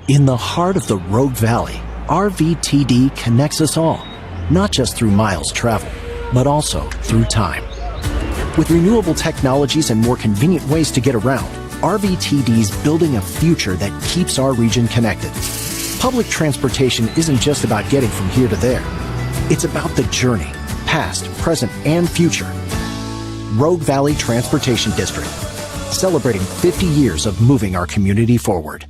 In the heart of the Rogue Valley, RVTD connects us all, not just through miles traveled, but also through time. With renewable technologies and more convenient ways to get around, RVTD's building a future that keeps our region connected. Public transportation isn't just about getting from here to there. It's about the journey, past, present, and future. Rogue Valley Transportation District, celebrating 50 years of moving our community forward.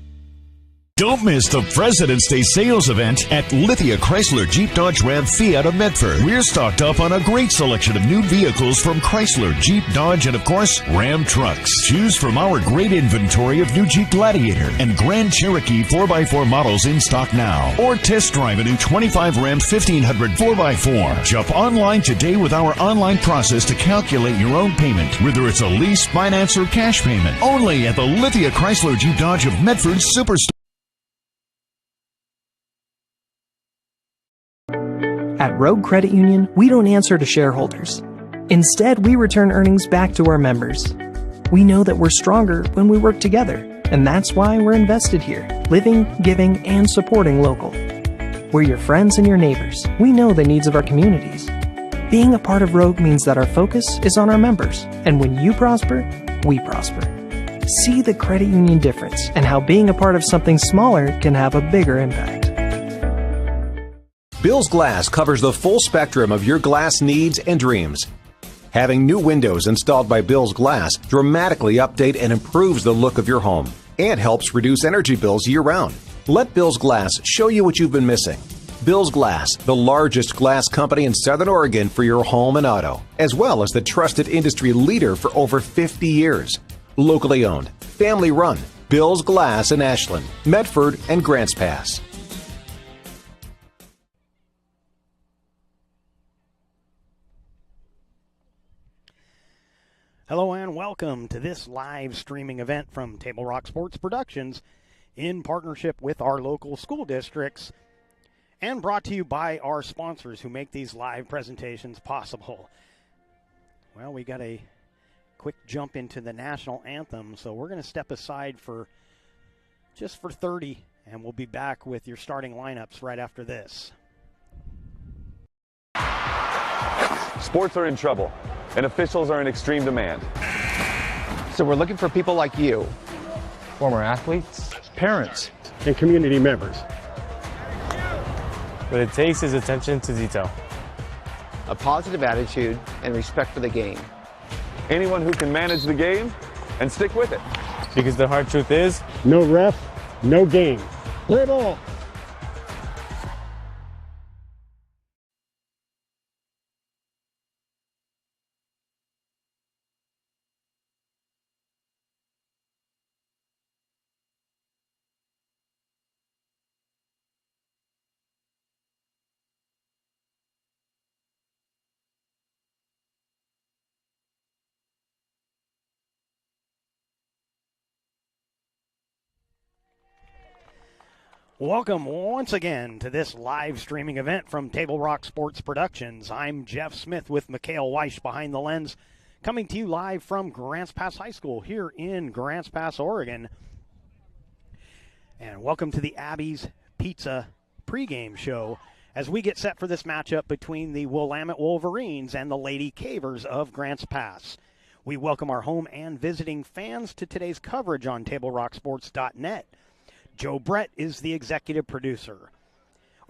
Don't miss the President's Day sales event at Lithia Chrysler Jeep Dodge Ram Fiat of Medford. We're stocked up on a great selection of new vehicles from Chrysler, Jeep, Dodge, and of course, Ram trucks. Choose from our great inventory of new Jeep Gladiator and Grand Cherokee 4x4 models in stock now. Or test drive a new 25 Ram 1500 4x4. Shop online today with our online process to calculate your own payment, whether it's a lease, finance, or cash payment. Only at the Lithia Chrysler Jeep Dodge of Medford Superstore. At Rogue Credit Union, we don't answer to shareholders. Instead, we return earnings back to our members. We know that we're stronger when we work together, and that's why we're invested here, living, giving, and supporting local. We're your friends and your neighbors. We know the needs of our communities. Being a part of Rogue means that our focus is on our members, and when you prosper, we prosper. See the credit union difference and how being a part of something smaller can have a bigger impact. Bill's Glass covers the full spectrum of your glass needs and dreams. Having new windows installed by Bill's Glass dramatically update and improves the look of your home and helps reduce energy bills year-round. Let Bill's Glass show you what you've been missing. Bill's Glass, the largest glass company in Southern Oregon for your home and auto, as well as the trusted industry leader for over 50 years. Locally owned, family run, Bill's Glass in Ashland, Medford, and Grants Pass. Hello and welcome to this live streaming event from Table Rock Sports Productions in partnership with our local school districts and brought to you by our sponsors who make these live presentations possible. Well, we got a quick jump into the national anthem, so we're going to step aside for 30, and we'll be back with your starting lineups right after this. Sports are in trouble, and officials are in extreme demand. So we're looking for people like you, former athletes, parents, and community members. What it takes is attention to detail, a positive attitude, and respect for the game. Anyone who can manage the game and stick with it. Because the hard truth is, no ref, no game. Play ball. Welcome once again to this live streaming event from Table Rock Sports Productions. I'm Jeff Smith with Mikhail Weish behind the lens, coming to you live from Grants Pass High School here in Grants Pass, Oregon. And welcome to the Abby's Pizza pregame show as we get set for this matchup between the Willamette Wolverines and the Lady Cavers of Grants Pass. We welcome our home and visiting fans to today's coverage on TableRockSports.net. Joe Brett is the executive producer.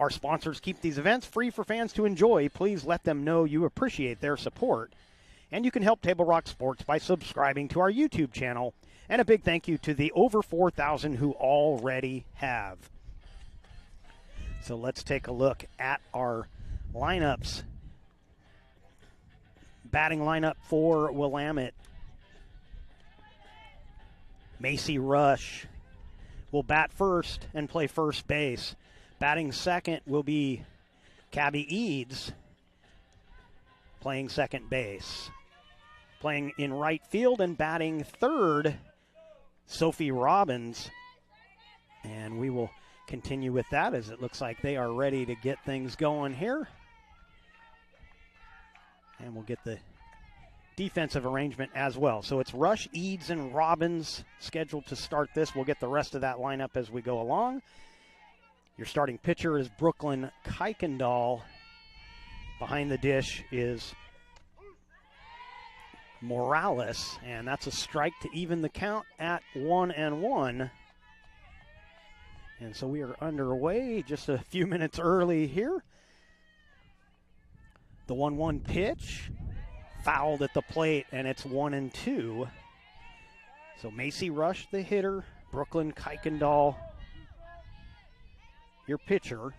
Our sponsors keep these events free for fans to enjoy. Please let them know you appreciate their support. And you can help Table Rock Sports by subscribing to our YouTube channel. And a big thank you to the over 4,000 who already have. So let's take a look at our lineups. Batting lineup for Willamette. Macy Rush will bat first and play first base. Batting second will be Cabby Eads, playing second base. Playing in right field and batting third, Sophie Robbins. And we will continue with that as it looks like they are ready to get things going here. And we'll get the defensive arrangement as well. So it's Rush, Eads, and Robbins scheduled to start this. We'll get the rest of that lineup as we go along. Your starting pitcher is Brooklyn Kuykendall. Behind the dish is Morales, and that's a strike to even the count at 1-1. And so we are underway just a few minutes early here. The 1-1 pitch, fouled at the plate, and it's 1-2. So Macy Rush, the hitter, Brooklyn Kuykendall, your pitcher.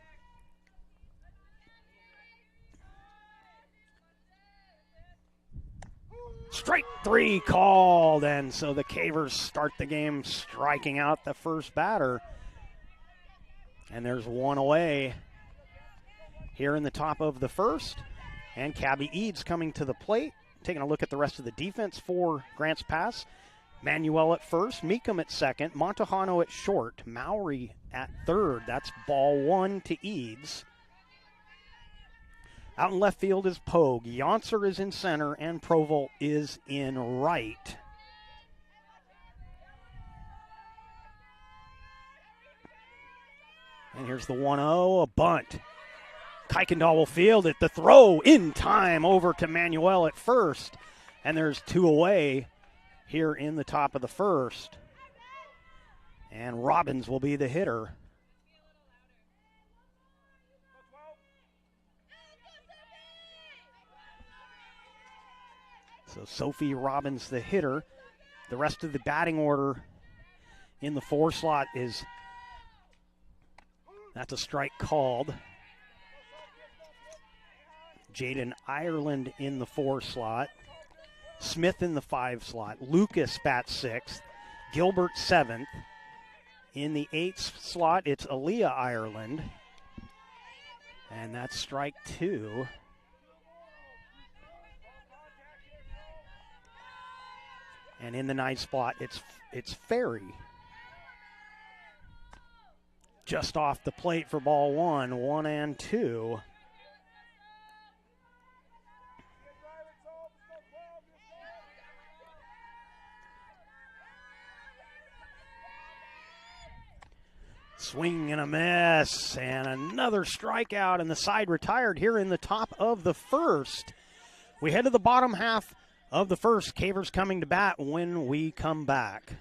Strike 3 called, and so the Cavers start the game striking out the first batter. And there's one away here in the top of the first. And Cabby Eads coming to the plate. Taking a look at the rest of the defense for Grants Pass. Manuel at first, Meekum at second, Montejano at short, Mowry at third. That's ball 1 to Eads. Out in left field is Pogue. Yonser is in center, and Provolt is in right. And here's the 1-0, a bunt. Kuykendall will field it. The throw in time over to Manuel at first. And there's 2 away here in the top of the first. And Robbins will be the hitter. So Sophie Robbins, the hitter. The rest of the batting order in the 4 slot is, that's a strike called. Jaden Ireland in the 4 slot. Smith in the 5 slot. Lucas bats 6th. Gilbert 7th. In the 8th slot, it's Aaliyah Ireland. And that's strike 2. And in the 9th spot, it's Ferry. Just off the plate for ball 1, 1-2. Swing and a miss, and another strikeout, and the side retired here in the top of the first. We head to the bottom half of the first. Cavers coming to bat when we come back.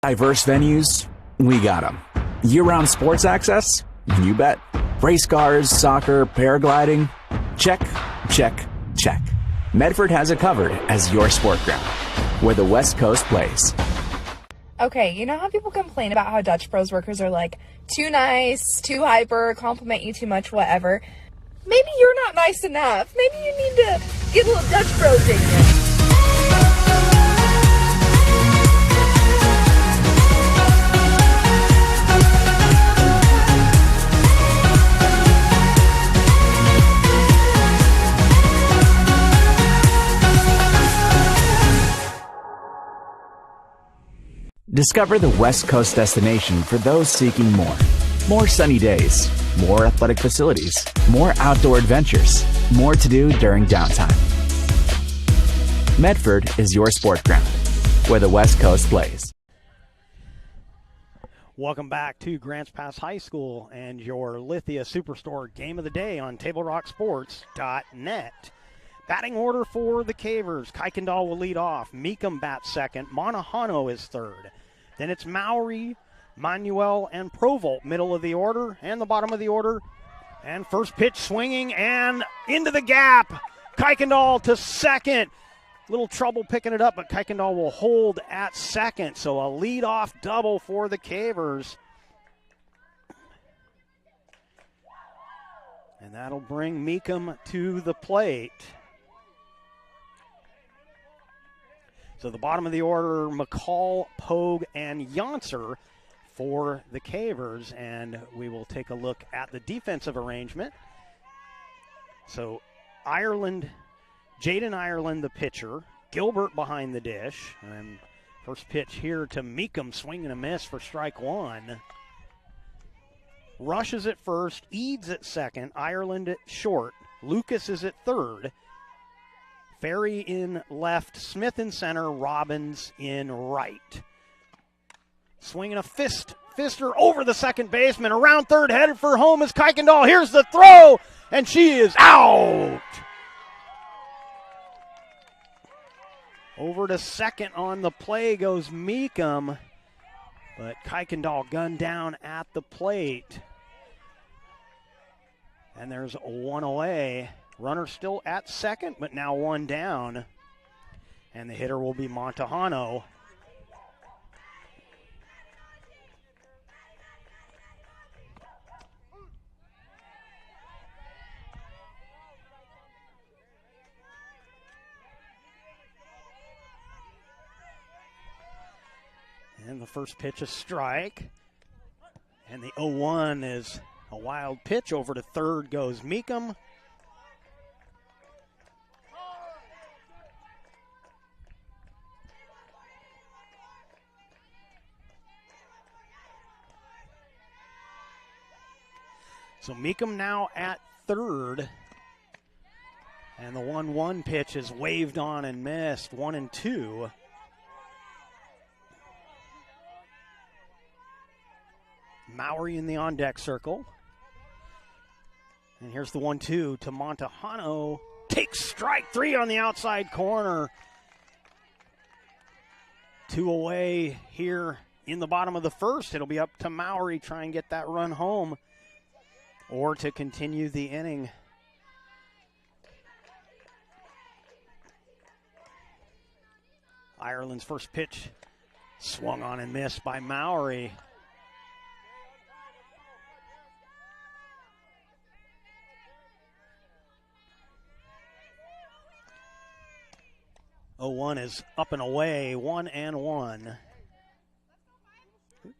Diverse venues, we got them. Year-round sports access? You bet. Race cars, soccer, paragliding? Check, check, check. Medford has it covered as your sport ground, where the West Coast plays. Okay, you know how people complain about how Dutch Bros workers are like too nice, too hyper, compliment you too much, whatever? Maybe you're not nice enough. Maybe you need to get a little Dutch Bros in you. Discover the West Coast destination for those seeking more. More sunny days, more athletic facilities, more outdoor adventures, more to do during downtime. Medford is your sport ground, where the West Coast plays. Welcome back to Grants Pass High School and your Lithia Superstore Game of the Day on TableRockSports.net. Batting order for the Cavers. Kuykendall will lead off. Meekum bats second. Montejano is third. Then it's Mowry, Manuel, and Provolt, middle of the order, and the bottom of the order. And first pitch swinging and into the gap. Kuykendall to second. Little trouble picking it up, but Kuykendall will hold at second. So a leadoff double for the Cavers. And that'll bring Meekum to the plate. So the bottom of the order, McCall, Pogue, and Yonser for the Cavers. And we will take a look at the defensive arrangement. So Ireland, Jaden Ireland, the pitcher. Gilbert behind the dish. And first pitch here to Meekum, swing and a miss for strike 1. Rush is at first, Eads at second, Ireland at short. Lucas is at third. Ferry in left, Smith in center, Robbins in right. Swinging a fister over the second baseman, around third, headed for home is Kuykendall. Here's the throw, and she is out. Over to second on the play goes Meekum, but Kuykendall gunned down at the plate. And there's one away. Runner still at second, but now one down. And the hitter will be Montejano. And the first pitch, a strike. And the 0-1 is a wild pitch. Over to third goes Meekum. So Meekum now at third. And the 1-1 pitch is waved on and missed. 1-2. Mowry in the on-deck circle. And here's the 1-2 to Montejano. Takes strike three on the outside corner. Two away here in the bottom of the first. It'll be up to Mowry try and get that run home or to continue the inning. Ireland's first pitch swung on and missed by Mowry. Oh, 1 is up and away, 1-1. Oops.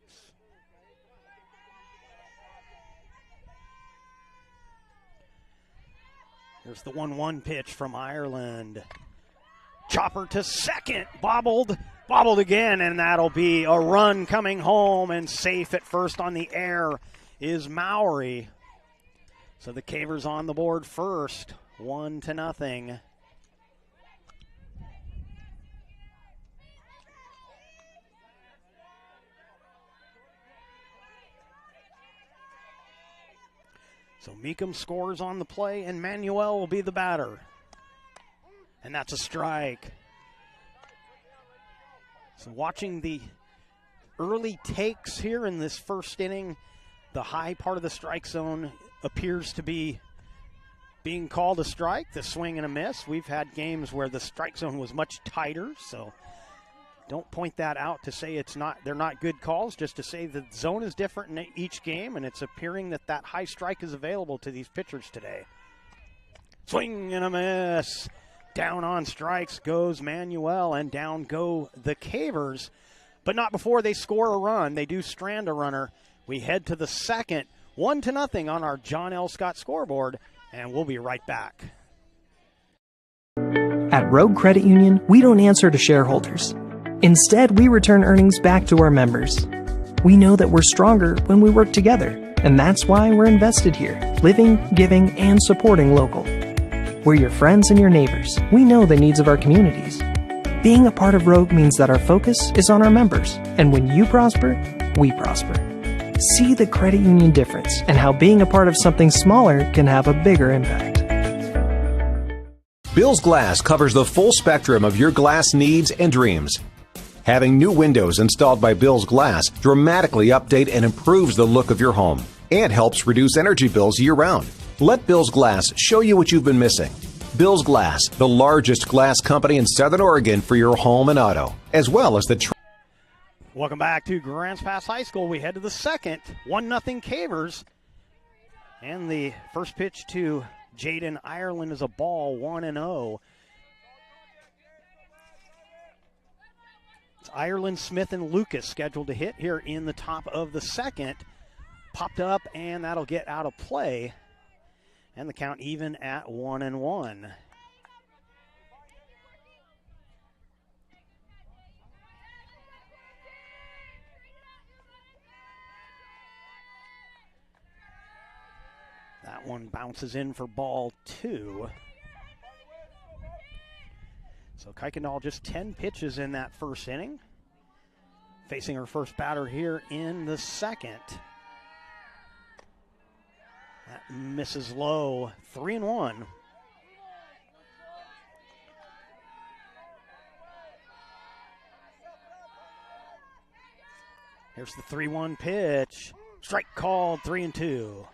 Here's the 1-1 pitch from Ireland. Chopper to second, bobbled again, and that'll be a run coming home, and safe at first on the air is Mowry. So the Cavers on the board first, 1-0. So Meekum scores on the play, and Manuel will be the batter. And that's a strike. So watching the early takes here in this first inning, the high part of the strike zone appears to be being called a strike, the swing and a miss. We've had games where the strike zone was much tighter, so don't point that out to say they're not good calls, just to say the zone is different in each game, and it's appearing that high strike is available to these pitchers today. Swing and a miss. Down on strikes goes Manuel, and down go the Cavers, but not before they score a run. They do strand a runner. We head to the second, 1-0 on our John L. Scott scoreboard, and we'll be right back. At Rogue Credit Union, we don't answer to shareholders. Instead, we return earnings back to our members. We know that we're stronger when we work together, and that's why we're invested here, living, giving, and supporting local. We're your friends and your neighbors. We know the needs of our communities. Being a part of Rogue means that our focus is on our members, and when you prosper, we prosper. See the credit union difference and how being a part of something smaller can have a bigger impact. Bill's Glass covers the full spectrum of your glass needs and dreams. Having new windows installed by Bill's Glass dramatically update and improves the look of your home and helps reduce energy bills year-round. Let Bill's Glass show you what you've been missing. Bill's Glass, the largest glass company in Southern Oregon for your home and auto, as well as the... Welcome back to Grants Pass High School. We head to the second, 1-0 Cavers. And the first pitch to Jaden Ireland is a ball, 1-0. It's Ireland, Smith, and Lucas scheduled to hit here in the top of the second. Popped up, and that'll get out of play. And the count even at 1-1. That one bounces in for ball 2. So Kuykendall just 10 pitches in that first inning. Facing her first batter here in the second. That misses low, 3-1. Here's the 3-1 pitch. Strike called, 3-2.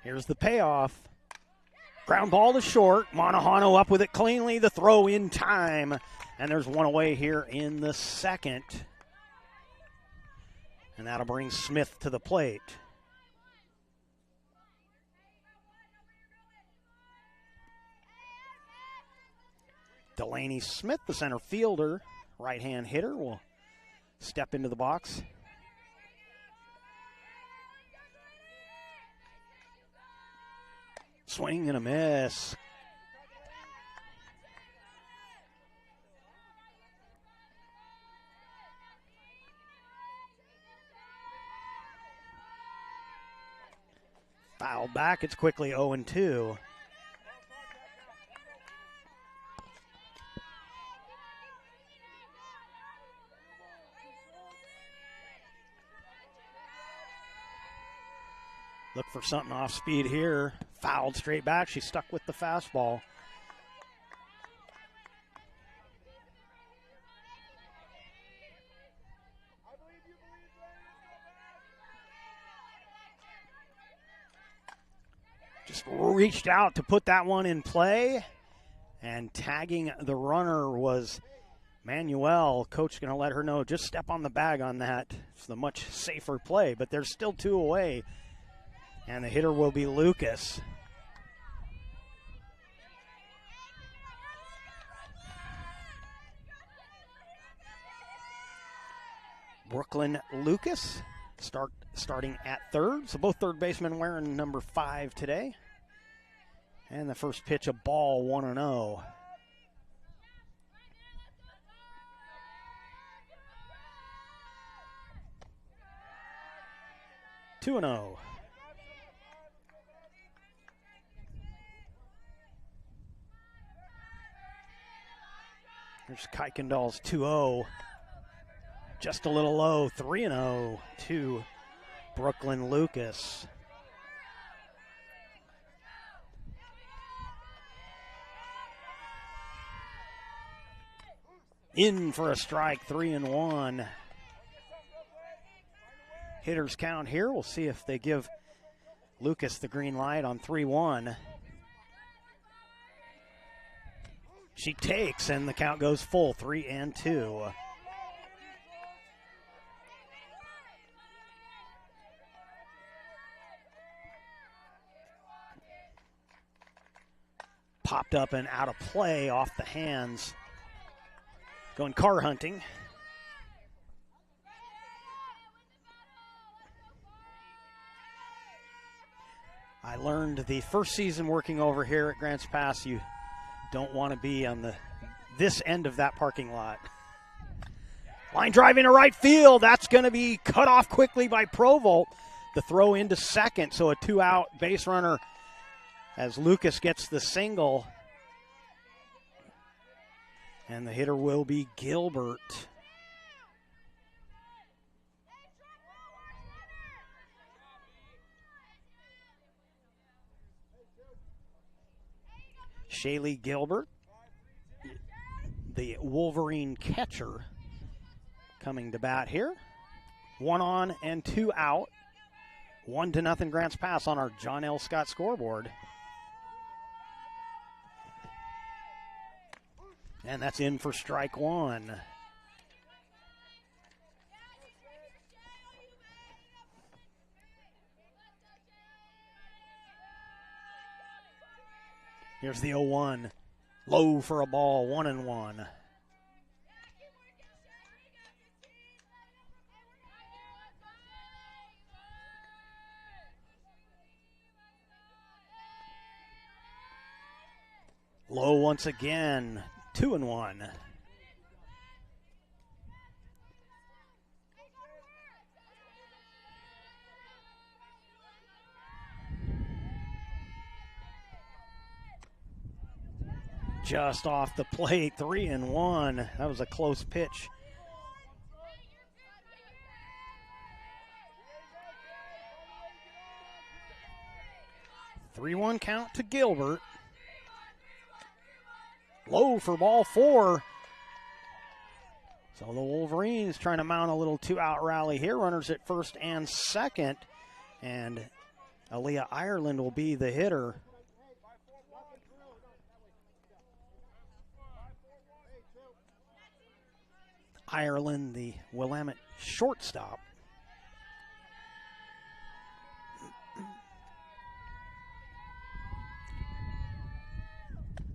Here's the payoff. Ground ball to short. Monohano up with it cleanly. The throw in time. And there's one away here in the second. And that'll bring Smith to the plate. Delaney Smith, the center fielder, right-hand hitter, will step into the box. Swing and a miss. Fouled back. It's quickly 0-2. Look for something off speed here. Fouled straight back. She's stuck with the fastball. Just reached out to put that one in play. And tagging the runner was Manuel. Coach going to let her know, just step on the bag on that. It's the much safer play, but there's still two away. And the hitter will be Lucas. Brooklyn Lucas starting at third. So both third basemen wearing number 5 today. And the first pitch, a ball, 1-0. Two and 0. There's Kuykendall's 2-0. Just a little low, 3-0 to Brooklyn Lucas. In for a strike, 3-1. Hitters count here. We'll see if they give Lucas the green light on 3-1. She takes, and the count goes full, 3-2. Popped up and out of play off the hands. Going car hunting. I learned the first season working over here at Grants Pass, you don't want to be on this end of that parking lot. Line drive into right field. That's going to be cut off quickly by Provolt. The throw into second, so a 2-out base runner as Lucas gets the single. And the hitter will be Gilbert. Shaylee Gilbert, the Wolverine catcher, coming to bat here. 1 on and 2 out. 1-0 Grants Pass on our John L. Scott scoreboard. And that's in for strike 1. Here's the 0-1. Low for a ball, 1-1. Low once again, 2-1. just off the plate, 3-1. That was a close pitch. Three-one count to Gilbert. Low for ball 4. So the Wolverines trying to mount a little 2-out rally here. Runners at first and second. And Aaliyah Ireland will be the hitter. Ireland, the Willamette shortstop.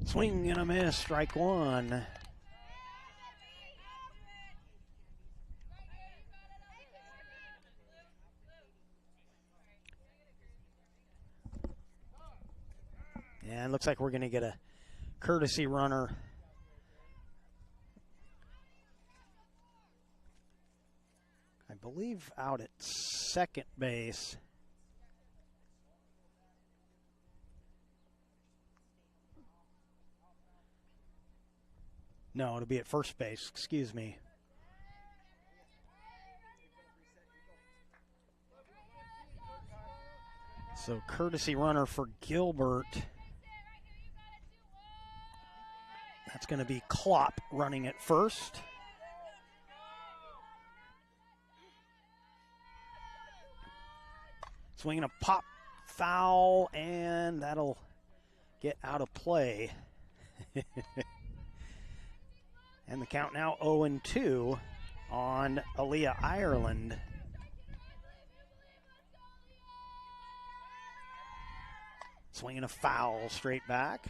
Swing and a miss, strike one. And looks like we're going to get a courtesy runner. I believe out at second base. No, it'll be at first base, excuse me. So courtesy runner for Gilbert. That's going to be Klopp running at first. Swinging a pop foul, and that'll get out of play. And the count now 0-2 on Aaliyah Ireland. Swinging a foul straight back.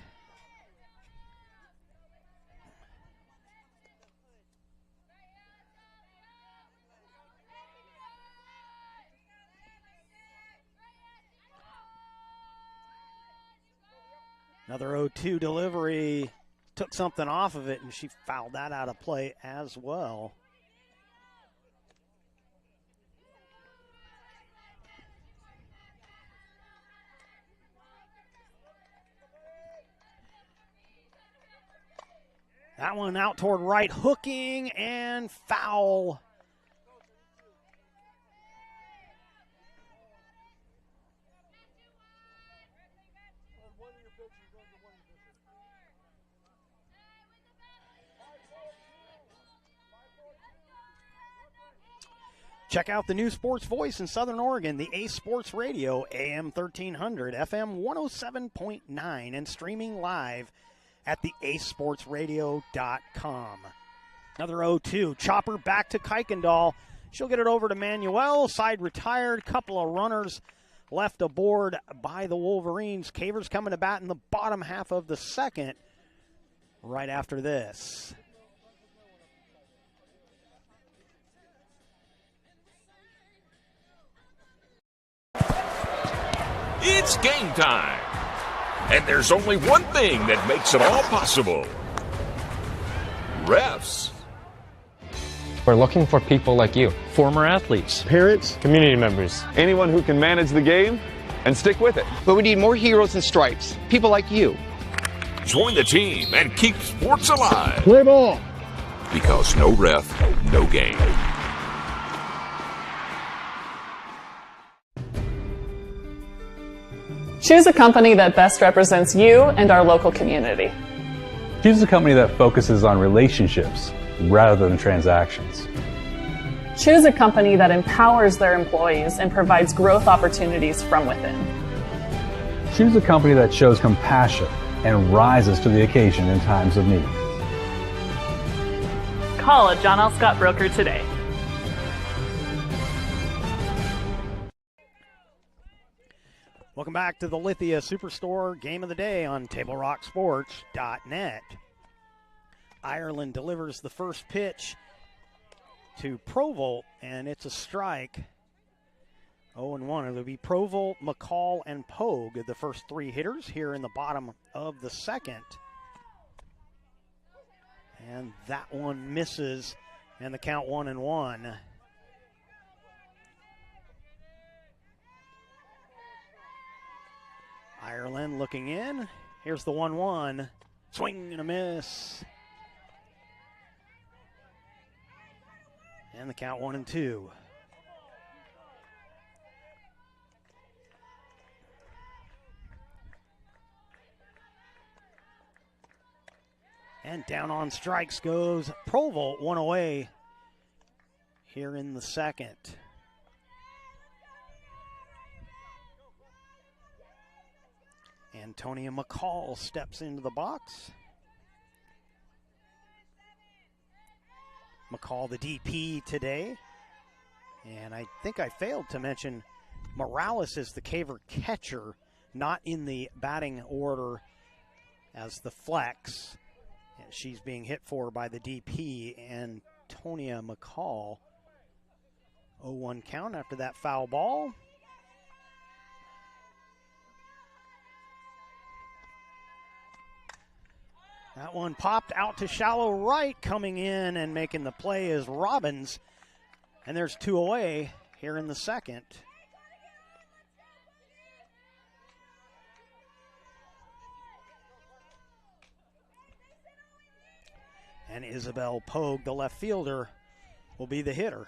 Another 0-2 delivery. Took something off of it, and she fouled that out of play as well. That one out toward right, hooking and foul. Check out the new sports voice in Southern Oregon, the Ace Sports Radio, AM 1300, FM 107.9, and streaming live at the acesportsradio.com. Another 0-2. Chopper back to Kuykendall. She'll get it over to Manuel. Side retired. Couple of runners left aboard by the Wolverines. Cavers coming to bat in the bottom half of the second right after this. It's game time. And there's only one thing that makes it all possible. Refs. We're looking for people like you. Former athletes, Parents, community members, Anyone who can manage the game and stick with it. But we need more heroes and stripes. People like you. Join the team and keep sports alive. play ball. Because no ref, no game. Choose a company that best represents you and our local community. Choose a company that focuses on relationships rather than transactions. Choose a company that empowers their employees and provides growth opportunities from within. Choose a company that shows compassion and rises to the occasion in times of need. Call a John L. Scott broker today. Welcome back to the Lithia Superstore Game of the Day on TableRockSports.net. Ireland delivers the first pitch to Provolt, and it's a strike. 0-1. It'll be Provolt, McCall, and Pogue, the first three hitters here in the bottom of the second. And that one misses, and the count 1-1. Ireland looking in. Here's the 1-1. Swing and a miss. And the count 1-2. And down on strikes goes Provolt, one away here in the second. Antonia McCall steps into the box. McCall, the DP today. And I think I failed to mention Morales is the Caver catcher, not in the batting order as the flex. She's being hit for by the DP, Antonia McCall. 0-1 count after that foul ball. That one popped out to shallow right. Coming in and making the play is Robbins. And there's 2 away here in the second. And Isabel Pogue, the left fielder, will be the hitter.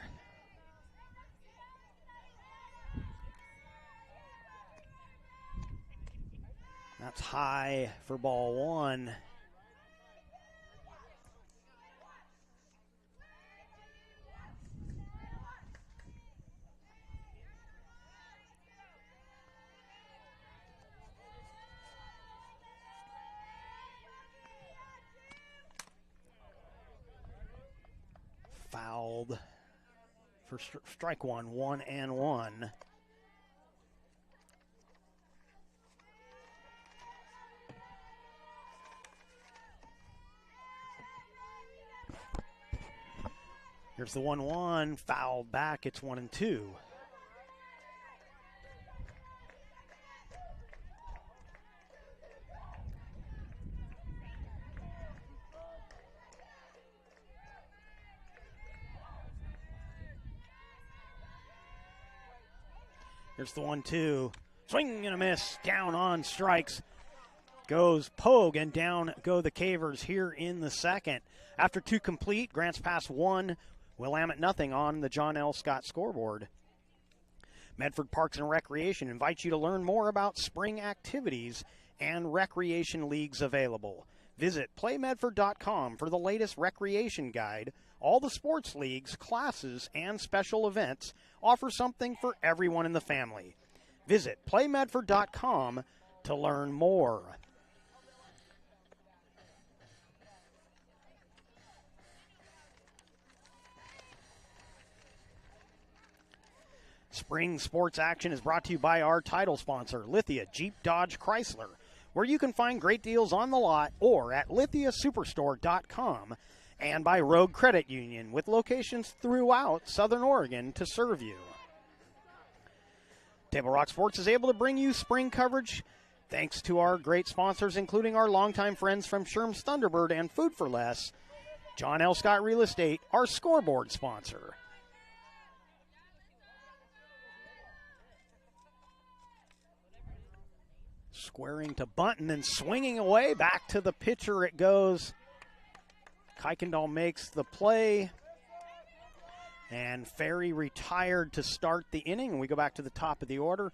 That's high for ball 1. Fouled for strike 1, 1-1. Here's the 1-1, fouled back, it's 1-2. Here's the 1-2. Swing and a miss. Down on strikes goes Pogue, and down go the Cavers here in the second. After 2 complete, Grants Pass 1, Willamette nothing on the John L. Scott scoreboard. Medford Parks and Recreation invites you to learn more about spring activities and recreation leagues available. Visit playmedford.com for the latest recreation guide. All the sports leagues, classes, and special events offer something for everyone in the family. Visit playmedford.com to learn more. Spring sports action is brought to you by our title sponsor, Lithia Jeep Dodge Chrysler, where you can find great deals on the lot or at lithiasuperstore.com, and by Rogue Credit Union, with locations throughout Southern Oregon to serve you. Table Rock Sports is able to bring you spring coverage thanks to our great sponsors, including our longtime friends from Sherm's Thunderbird and Food for Less, John L. Scott Real Estate, our scoreboard sponsor. Squaring to bunt and then swinging away. Back to the pitcher it goes. Kuykendall makes the play. And Ferry retired to start the inning. We go back to the top of the order.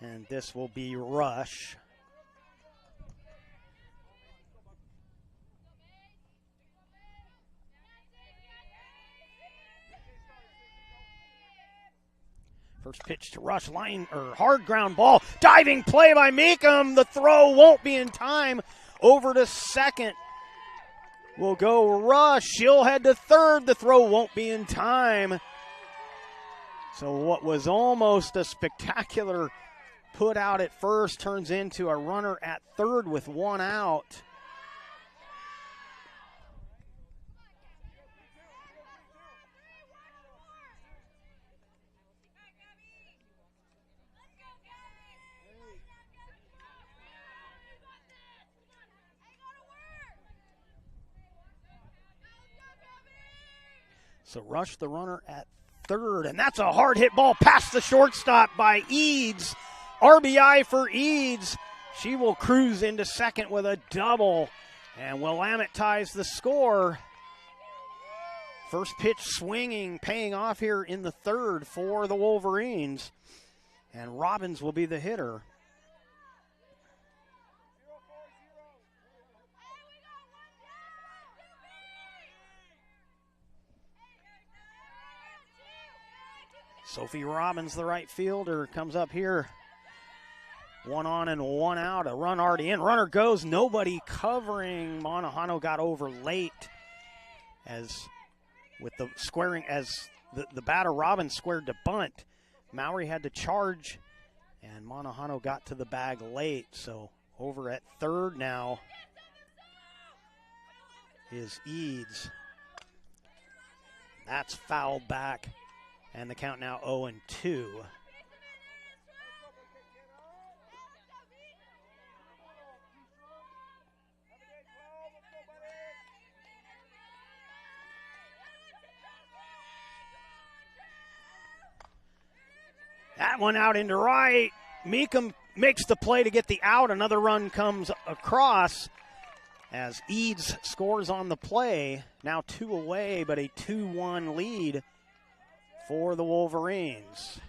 And this will be Rush. First pitch to Rush, hard ground ball. Diving play by Meekum. The throw won't be in time. Over to second will go Rush. She'll head to third. The throw won't be in time. So what was almost a spectacular put out at first turns into a runner at third with 1 out. So Rush the runner at third, and that's a hard hit ball past the shortstop by Eads. RBI for Eads. She will cruise into second with a double, And Willamette ties the score. First pitch swinging, paying off here in the third for the Wolverines. And Robbins will be the hitter. Sophie Robbins, the right fielder, comes up here. 1 on and 1 out. A run already in. Runner goes. Nobody covering. Monahano got over late as with the squaring as the batter Robbins squared to bunt. Mowry had to charge, and Monahano got to the bag late. So over at third now is Eads. That's fouled back, and the count now 0-2. That one out into right. Meekum makes the play to get the out. Another run comes across as Eads scores on the play. Now 2 away, but a 2-1 lead for the Wolverines.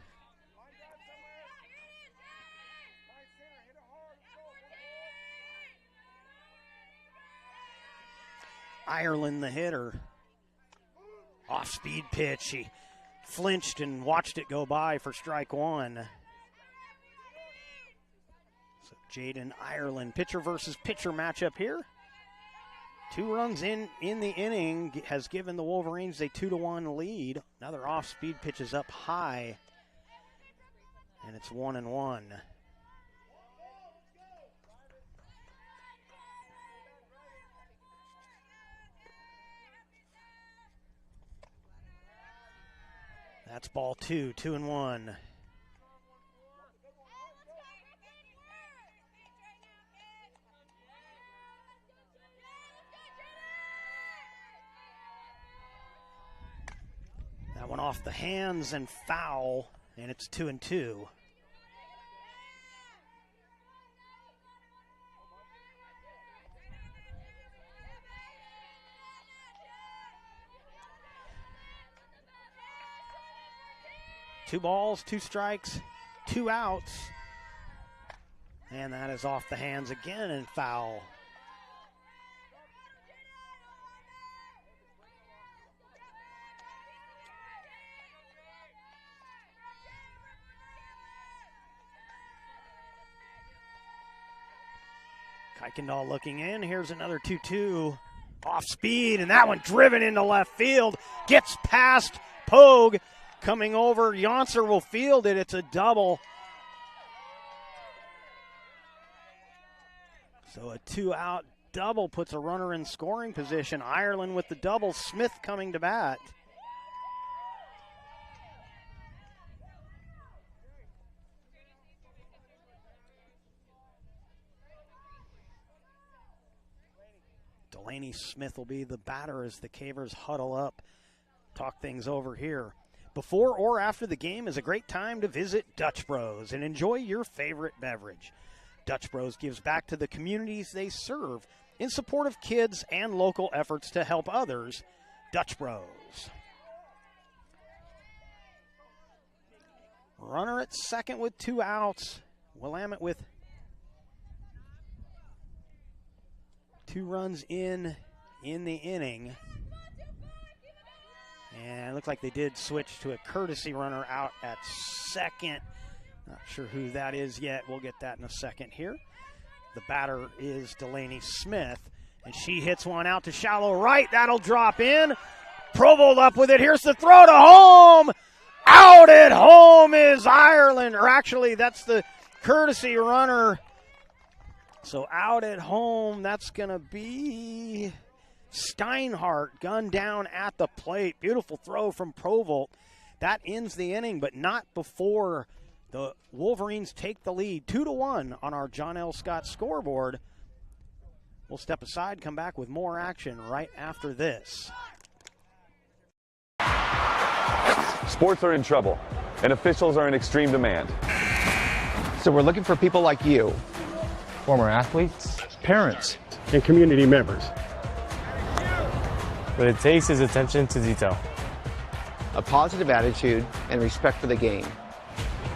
Ireland, the hitter. Off-speed pitch. He flinched and watched it go by for strike 1. So Jaden Ireland, pitcher versus pitcher matchup here. 2 runs in the inning has given the Wolverines a 2-1 lead. Another off-speed pitch is up high, and it's 1-1. That's ball 2, 2-1. That one off the hands and foul, and it's 2-2. Two balls, 2 strikes, 2 outs. And that is off the hands again and foul. Kuykendall looking in. Here's another 2-2. Off speed, and that one driven into left field. Gets past Pogue. Coming over, Yonser will field it. It's a double. So a 2-out double puts a runner in scoring position. Ireland with the double. Smith coming to bat. Delaney Smith will be the batter as the Cavers huddle up. Talk things over here. Before or after the game is a great time to visit Dutch Bros and enjoy your favorite beverage. Dutch Bros gives back to the communities they serve in support of kids and local efforts to help others. Dutch Bros. Runner at second with 2 outs. Willamette with 2 runs in the inning. And it looked like they did switch to a courtesy runner out at second. Not sure who that is yet. We'll get that in a second here. The batter is Delaney Smith, and she hits one out to shallow right. That'll drop in. Provold up with it. Here's the throw to home. Out at home is Ireland. Or actually, that's the courtesy runner. So out at home, that's going to be Steinhardt, gunned down at the plate. Beautiful throw from Provolt. That ends the inning, but not before the Wolverines take the lead. 2-1 on our John L. Scott scoreboard. We'll step aside, come back with more action right after this. Sports are in trouble, and officials are in extreme demand. So we're looking for people like you, former athletes, parents, and community members. What it takes is attention to detail. A positive attitude and respect for the game.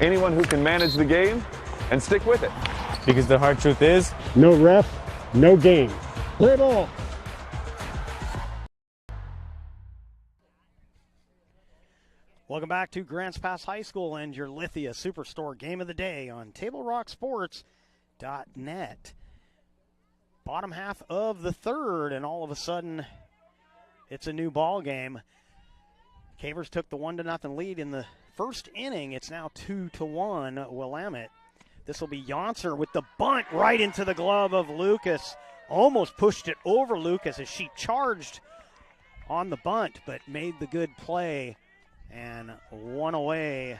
Anyone who can manage the game and stick with it. Because the hard truth is, No ref, no game. Play ball. Welcome back to Grants Pass High School and your Lithia Superstore Game of the Day on TableRockSports.net. Bottom half of the third, and all of a sudden, it's a new ball game. Cavers took the 1-0 lead in the first inning. It's now 2-1 Willamette. This will be Yonser with the bunt right into the glove of Lucas. Almost pushed it over Lucas as she charged on the bunt, but made the good play and one away.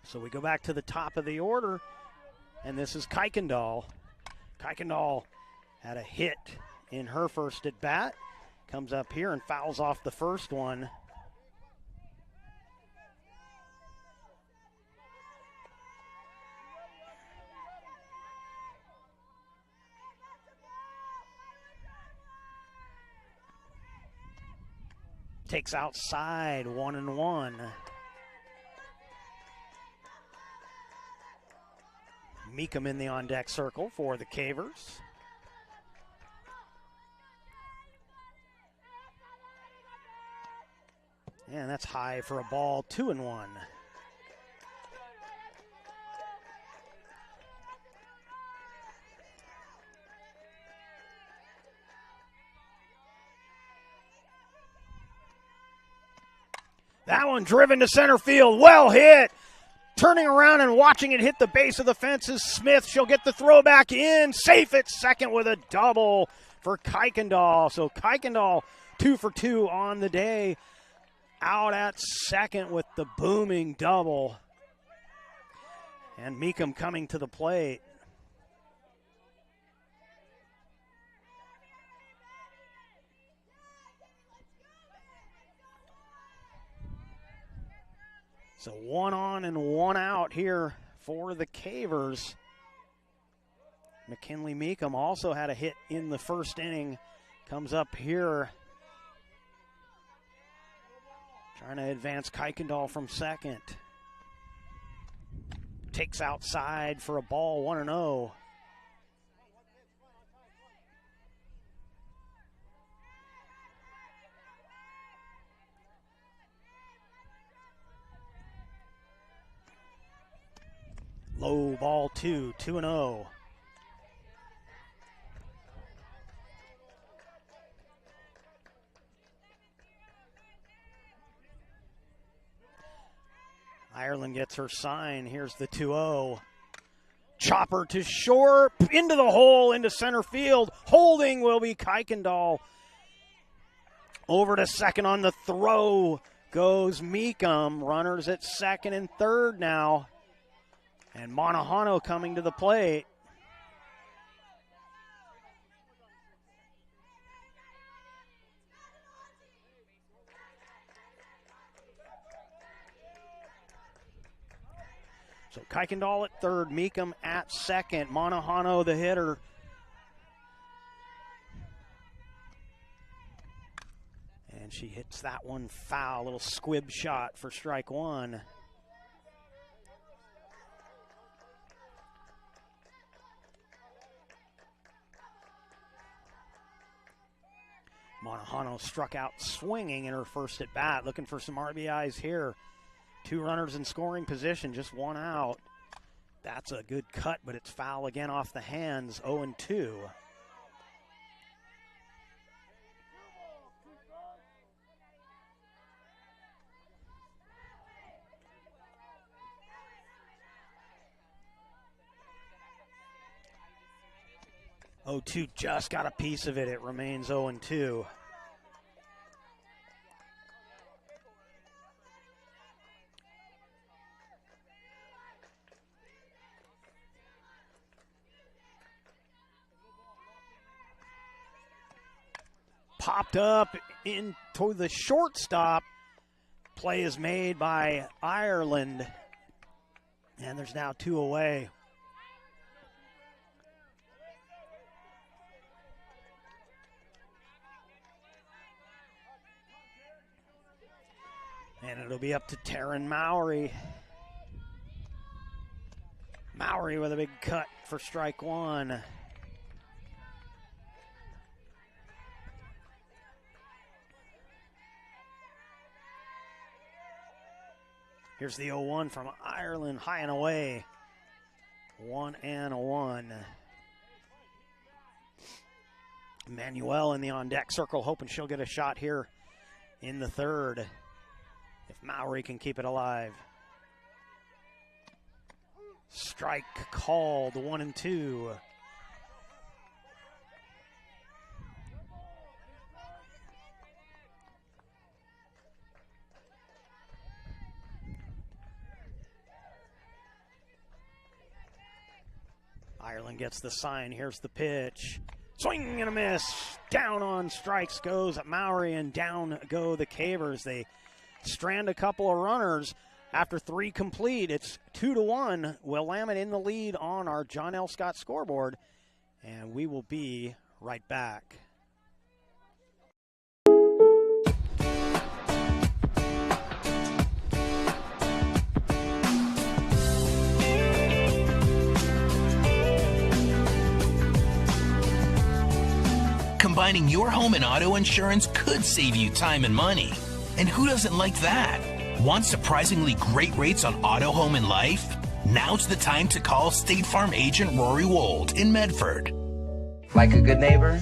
So we go back to the top of the order, and this is Kuykendall. Kuykendall had a hit in her first at bat. Comes up here and fouls off the first one. Takes outside, 1-1. Meekum in the on-deck circle for the Cavers. And that's high for a ball, 2-1. That one driven to center field, well hit. Turning around and watching it hit the base of the fence is Smith. She'll get the throw back in. Safe at second with a double for Kuykendall. So Kuykendall 2 for 2 on the day. Out at second with the booming double. And Meekum coming to the plate. So 1 on and 1 out here for the Cavers. McKinley Meekum also had a hit in the first inning. Comes up here. Trying to advance Kuykendall from second. Takes outside for a ball, 1-0. Low ball 2-0. Ireland gets her sign. Here's the 2-0. Chopper to short, into the hole, into center field. Holding will be Kuykendall. Over to second on the throw goes Meekum. Runners at second and third now. And Monahano coming to the plate. So Kuykendall at third, Meekum at second, Monahano the hitter. And she hits that one foul, little squib shot for strike one. Monahano struck out swinging in her first at bat, looking for some RBIs here. 2 runners in scoring position, just 1 out. That's a good cut, but it's foul again off the hands, 0-2. Oh-2 just got a piece of it. It remains 0-2. Popped up into the shortstop. Play is made by Ireland, and there's now 2 away. And it'll be up to Taryn Mowry. Mowry with a big cut for strike 1. Here's the 0-1 from Ireland, high and away. 1-1. Manuel in the on-deck circle, hoping she'll get a shot here in the 3rd. If Mowry can keep it alive. Strike called, 1-2. Ireland gets the sign. Here's the pitch. Swing and a miss. Down on strikes goes Mowry, and down go the Cavers. They strand a couple of runners. After 3 complete, it's 2-1. Willamette in the lead on our John L. Scott scoreboard. And we will be right back. Combining your home and auto insurance could save you time and money. And who doesn't like that? Want surprisingly great rates on auto, home, and life? Now's the time to call State Farm agent Rory Wold in Medford. Like a good neighbor,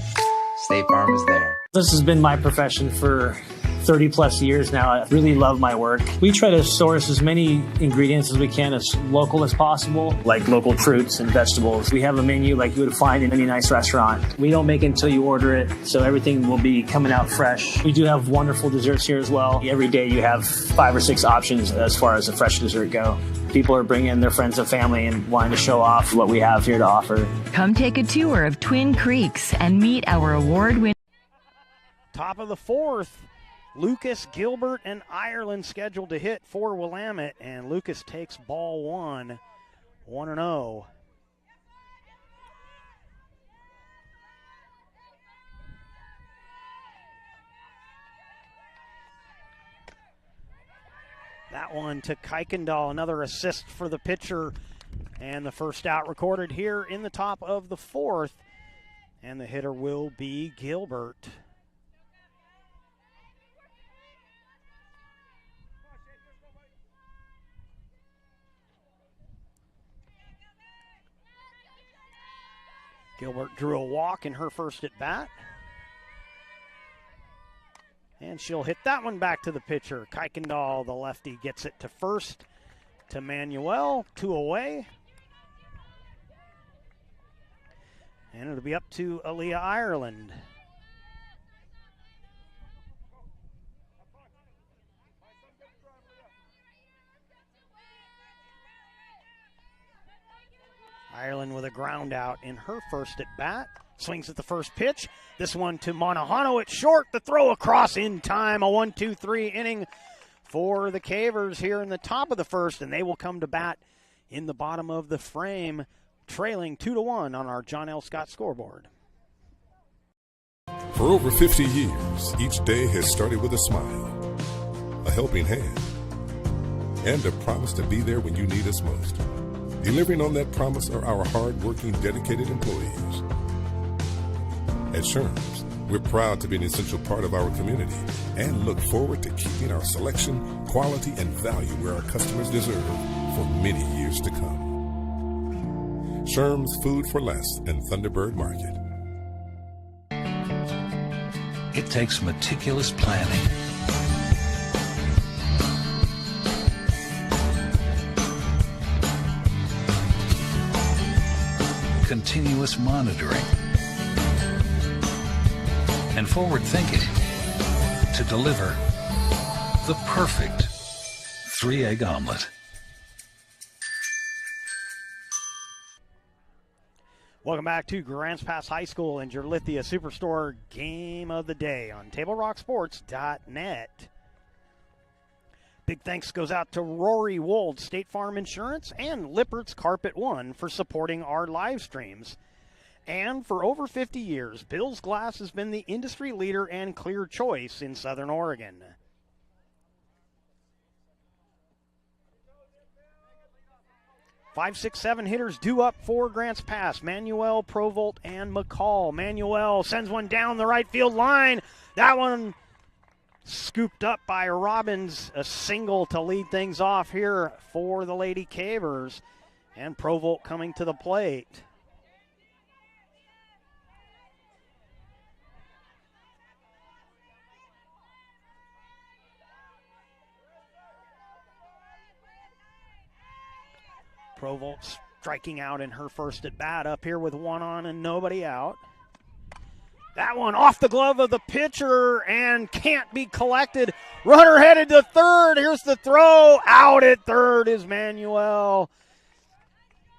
State Farm is there. This has been my profession for 30 plus years now. I really love my work. We try to source as many ingredients as we can, as local as possible, like local fruits and vegetables. We have a menu like you would find in any nice restaurant. We don't make it until you order it, so everything will be coming out fresh. We do have wonderful desserts here as well. Every day you have 5 or 6 options as far as a fresh dessert go. People are bringing their friends and family and wanting to show off what we have here to offer. Come take a tour of Twin Creeks and meet our award-winning. Top of the 4th. Lucas, Gilbert, and Ireland scheduled to hit for Willamette, and Lucas takes ball 1, 1-0. That one to Kuykendall, another assist for the pitcher, and the first out recorded here in the top of the 4th, and the hitter will be Gilbert. Gilbert drew a walk in her first at bat. And she'll hit that one back to the pitcher. Kuykendall, the lefty, gets it to first to Manuel. 2 away. And it'll be up to Aaliyah Ireland. Ireland with a ground out in her first at bat. Swings at the first pitch. This one to Monahano at short. The throw across in time. A 1-2-3 inning for the Cavers here in the top of the first, and they will come to bat in the bottom of the frame, trailing 2-1 on our John L. Scott scoreboard. For over 50 years, each day has started with a smile, a helping hand, and a promise to be there when you need us most. Delivering on that promise are our hard-working, dedicated employees. At Sherms, we're proud to be an essential part of our community and look forward to keeping our selection, quality, and value where our customers deserve for many years to come. Sherms Food for Less and Thunderbird Market. It takes meticulous planning, continuous monitoring, and forward thinking to deliver the perfect 3-egg omelet. Welcome back to Grants Pass High School and your Lithia Superstore Game of the Day on TableRockSports.net. Big thanks goes out to Rory Wold, State Farm Insurance, and Lippert's Carpet One for supporting our live streams. And for over 50 years, Bill's Glass has been the industry leader and clear choice in Southern Oregon. 5, 6, 7 hitters due up for Grants Pass. Manuel, Provolt, and McCall. Manuel sends one down the right field line. That one scooped up by Robbins. A single to lead things off here for the Lady Cavers. And Provolt coming to the plate. Provolt striking out in her first at bat, up here with one on and nobody out. That one off the glove of the pitcher and can't be collected. Runner headed to third. Here's the throw. Out at third is Manuel.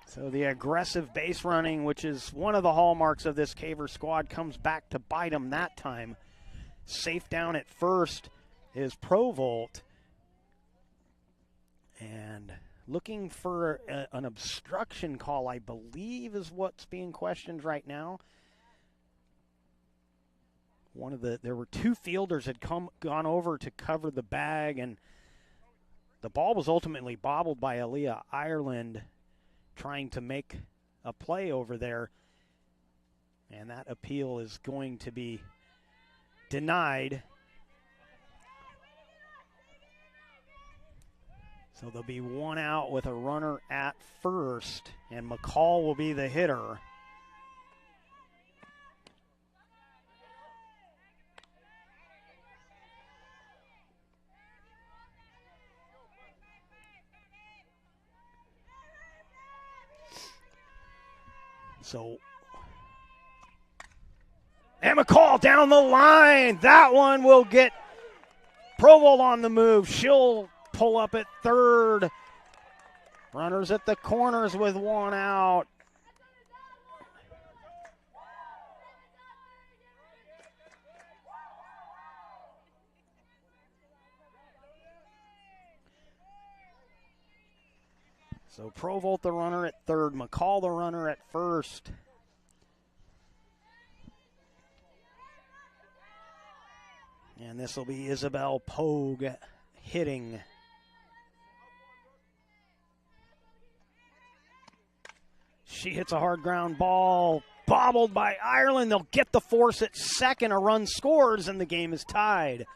So the aggressive base running, which is one of the hallmarks of this Caver squad, comes back to bite him that time. Safe down at first is Provolt. And looking for an obstruction call, I believe, is what's being questioned right now. There were two fielders had gone over to cover the bag, and the ball was ultimately bobbled by Aaliyah Ireland trying to make a play over there. And that appeal is going to be denied. So there'll be one out with a runner at first, and McCall will be the hitter. And McCall down the line. That one will get Provolt on the move. She'll pull up at third. Runners at the corners with one out. So Provolt the runner at third, McCall the runner at first. And this will be Isabel Pogue hitting. She hits a hard ground ball, bobbled by Ireland. They'll get the force at second. A run scores, and the game is tied.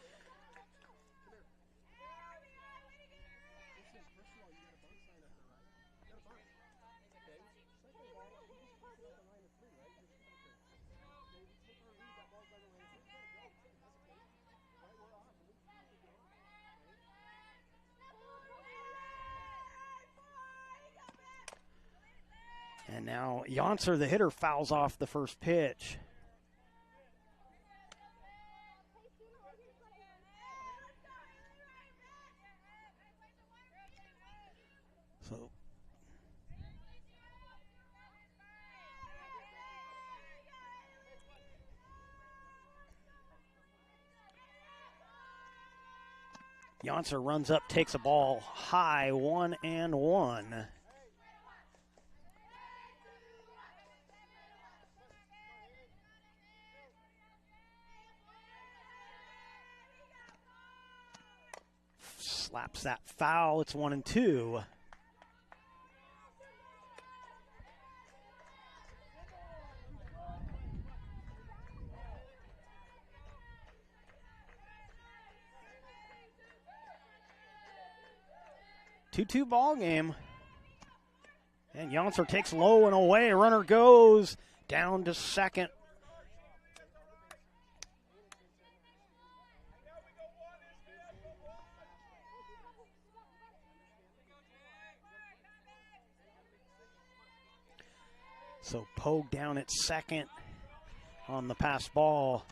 And now Yonser, the hitter, fouls off the first pitch. So Yonser runs up, takes a ball high, 1-1. Slaps that foul. It's 1-2. Two-two ball game. And Yonser takes low and away. Runner goes down to second. So Pogue down at second on the pass ball.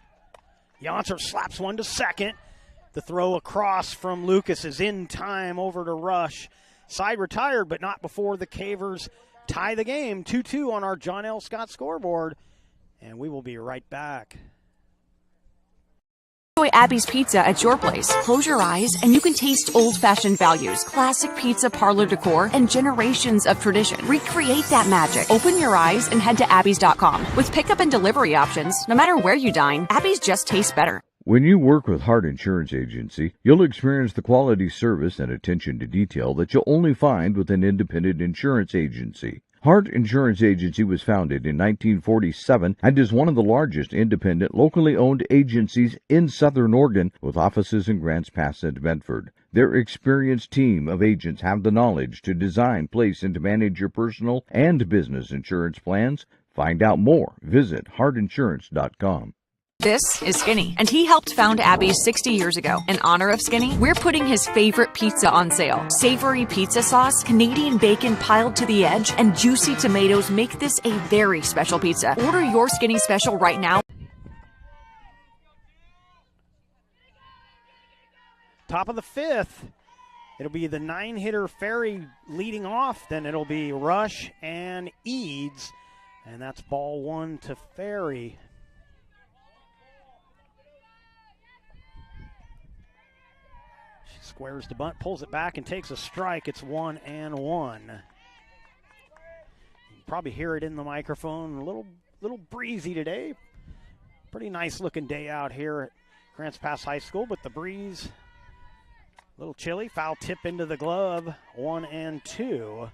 Yonser slaps one to second. The throw across from Lucas is in time over to Rush. Side retired, but not before the Cavers tie the game. 2-2 on our John L. Scott scoreboard. And we will be right back. enjoy Abby's Pizza at your place. Close your eyes and you can taste old-fashioned values, classic pizza parlor decor, and generations of tradition. Recreate that magic. Open your eyes and head to Abby's.com. With pickup and delivery options, no matter where you dine, Abby's just tastes better. When you work with Hart Insurance Agency, you'll experience the quality service and attention to detail that you'll only find with an independent insurance agency. Hart Insurance Agency was founded in 1947 and is one of the largest independent, locally owned agencies in Southern Oregon, with offices in Grants Pass and Medford. Their experienced team of agents have the knowledge to design, place, and to manage your personal and business insurance plans. Find out more. Visit hartinsurance.com. This is Skinny, and he helped found Abby's 60 years ago. In honor of Skinny, we're putting his favorite pizza on sale. Savory pizza sauce, Canadian bacon piled to the edge, and juicy tomatoes make this a very special pizza. Order your Skinny special right now. Top of the fifth. It'll be the 9-hitter Ferry leading off. Then it'll be Rush and Eads. And that's ball one to Ferry. Squares the bunt, pulls it back, and takes a strike. It's 1-1. You can probably hear it in the microphone. A little breezy today. Pretty nice looking day out here at Grants Pass High School, but the breeze a little chilly. Foul tip into the glove. 1-2.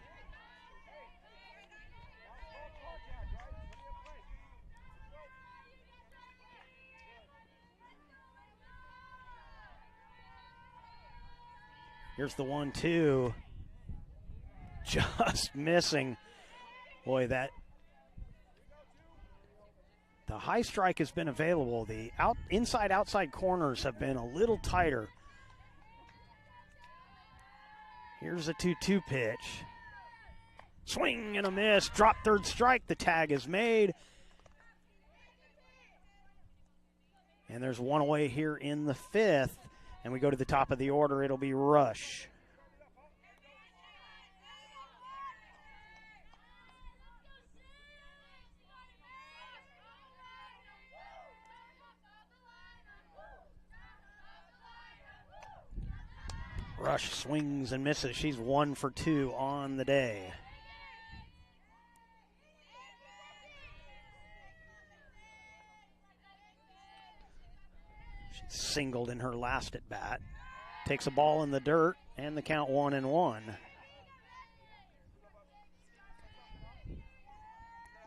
Here's the 1-2. Just missing. Boy, the high strike has been available. The inside-outside corners have been a little tighter. Here's a 2-2 pitch. Swing and a miss. Drop third strike. The tag is made. And there's one away here in the fifth. And we go to the top of the order. It'll be Rush. Rush swings and misses. She's 1 for 2 on the day. Singled in her last at bat. Takes a ball in the dirt, and the count 1-1.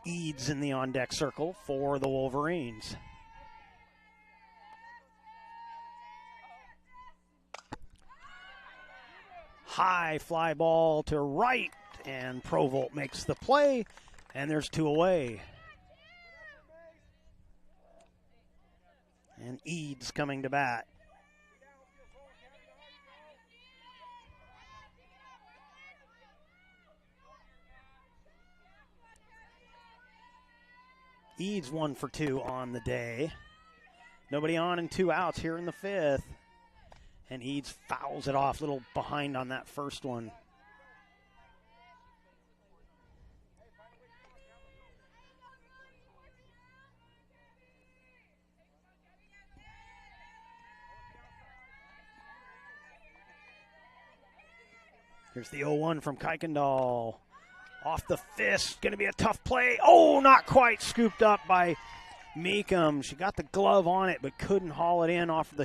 Eads in the on-deck circle for the Wolverines. High fly ball to right, and Provolt makes the play, and there's 2 away. And Eads coming to bat. Eads 1 for 2 on the day. Nobody on and 2 outs here in the fifth. And Eads fouls it off, a little behind on that first one. Here's the 0-1 from Kuykendall. Off the fist, going to be a tough play. Oh, not quite scooped up by Meekum. She got the glove on it, but couldn't haul it in off of the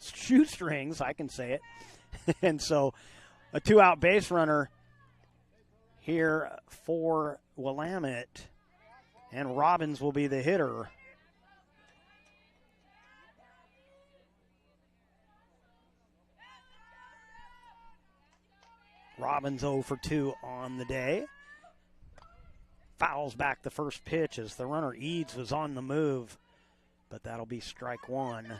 shoestrings, I can say it. And so a 2-out base runner here for Willamette. And Robbins will be the hitter. Robbins 0 for 2 on the day. Fouls back the first pitch as the runner Eads was on the move, but that'll be strike 1.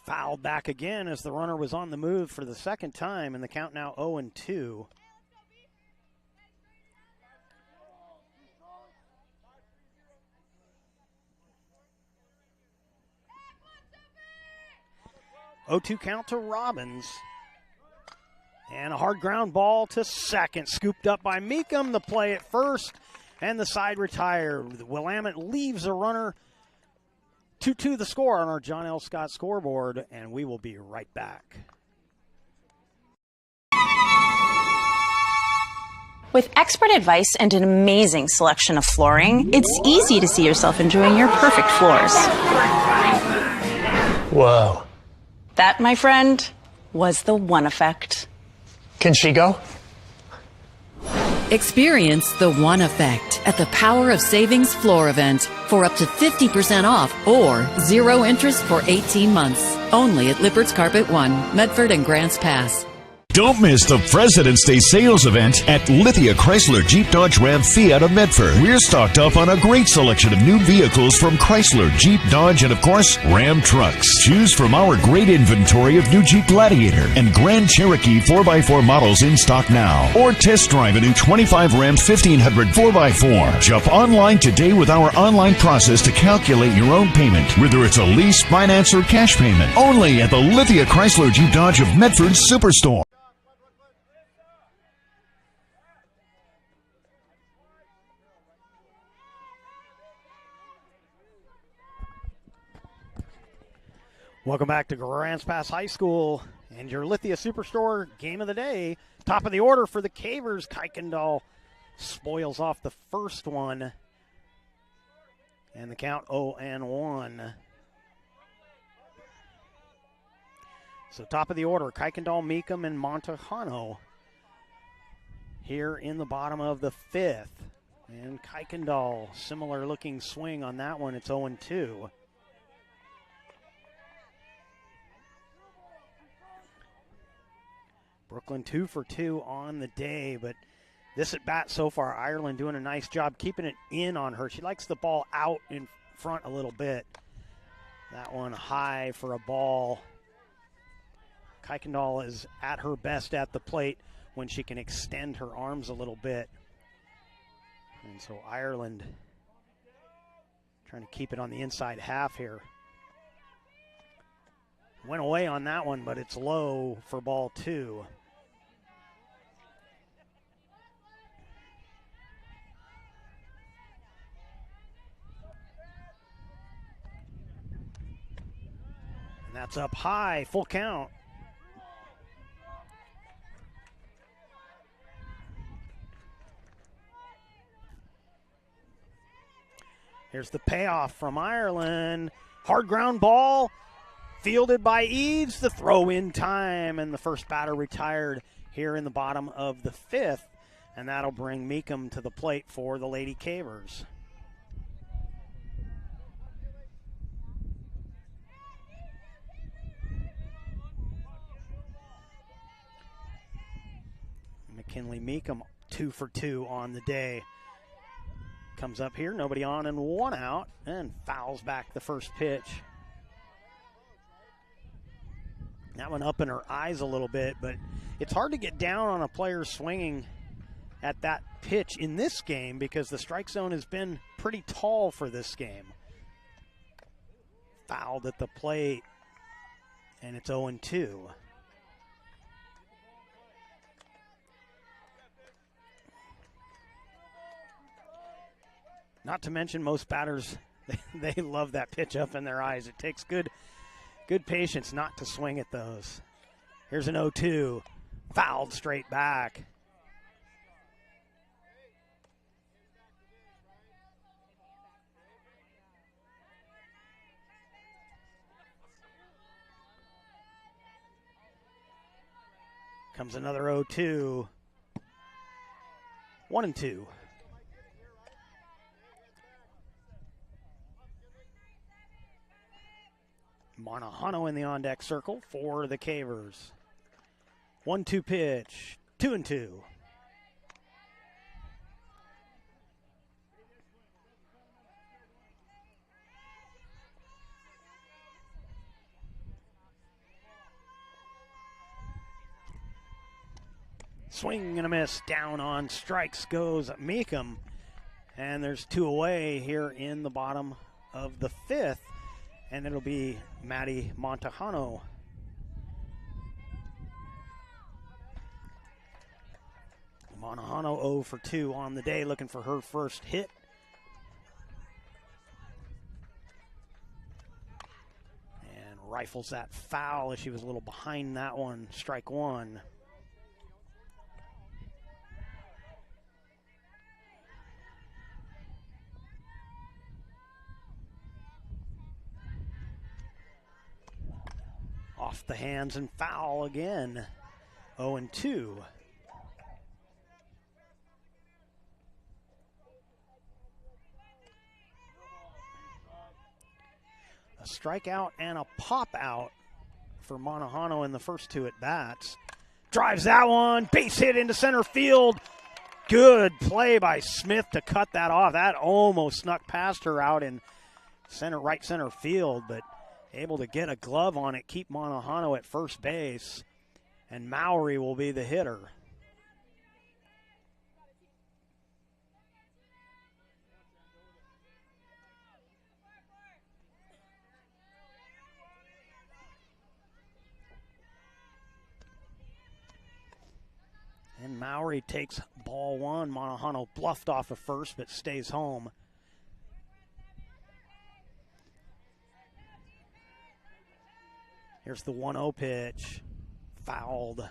Fouled back again as the runner was on the move for the second time, and the count now 0-2. 0-2 count to Robbins. And a hard ground ball to second, scooped up by Meekum. The play at first, and the side retired. Willamette leaves a runner. 2-2 the score on our John L. Scott scoreboard, and we will be right back. With expert advice and an amazing selection of flooring, it's easy to see yourself enjoying your perfect floors. Whoa. That, my friend, was the One Effect. Can she go? Experience the One Effect at the Power of Savings Floor event for up to 50% off or 0 interest for 18 months. Only at Lippert's Carpet One, Medford and Grants Pass. Don't miss the President's Day sales event at Lithia Chrysler Jeep Dodge Ram Fiat of Medford. We're stocked up on a great selection of new vehicles from Chrysler, Jeep, Dodge, and of course, Ram trucks. Choose from our great inventory of new Jeep Gladiator and Grand Cherokee 4x4 models in stock now. Or test drive a new 25 Ram 1500 4x4. Jump online today with our online process to calculate your own payment, whether it's a lease, finance, or cash payment. Only at the Lithia Chrysler Jeep Dodge of Medford Superstore. Welcome back to Grants Pass High School and your Lithia Superstore game of the day. Top of the order for the Cavers. Kuykendall spoils off the first one. And the count 0-1. So top of the order, Kuykendall, Meekum, and Montejano here in the bottom of the fifth. And Kuykendall, similar looking swing on that one. It's 0-2. Brooklyn 2 for 2 on the day, but this at bat so far, Ireland doing a nice job keeping it in on her. She likes the ball out in front a little bit. That one high for a ball. Kuykendall is at her best at the plate when she can extend her arms a little bit. And so Ireland trying to keep it on the inside half here. Went away on that one, but it's low for ball 2. And that's up high, full count. Here's the payoff from Ireland. Hard ground ball, fielded by Eads. The throw in time, and the first batter retired here in the bottom of the fifth. And that'll bring Meekum to the plate for the Lady Cavers. McKinley Meekum 2 for 2 on the day. Comes up here, nobody on and 1 out, and fouls back the first pitch. That one up in her eyes a little bit, but it's hard to get down on a player swinging at that pitch in this game because the strike zone has been pretty tall for this game. Fouled at the plate, and it's 0-2. Not to mention most batters, they love that pitch up in their eyes. It takes good patience not to swing at those. Here's an 0-2, fouled straight back. Comes another 0-2, 1-2. Montejano in the on-deck circle for the Cavers. 1-2 pitch, 2-2. Swing and a miss, down on strikes goes Meekum. And there's 2 away here in the bottom of the fifth. And it'll be Maddie Montejano Montahano 0 for 2 on the day, looking for her first hit. And rifles that foul as she was a little behind that one. Strike one. Off the hands and foul again. 0-2. A strikeout and a pop out for Montahano in the first two at bats. Drives that one, base hit into center field. Good play by Smith to cut that off. That almost snuck past her out in right center field, but able to get a glove on it, keep Montahano at first base, and Mowry will be the hitter. And Mowry takes ball one. Montahano bluffed off of first, but stays home. Here's the 1-0 pitch. Fouled.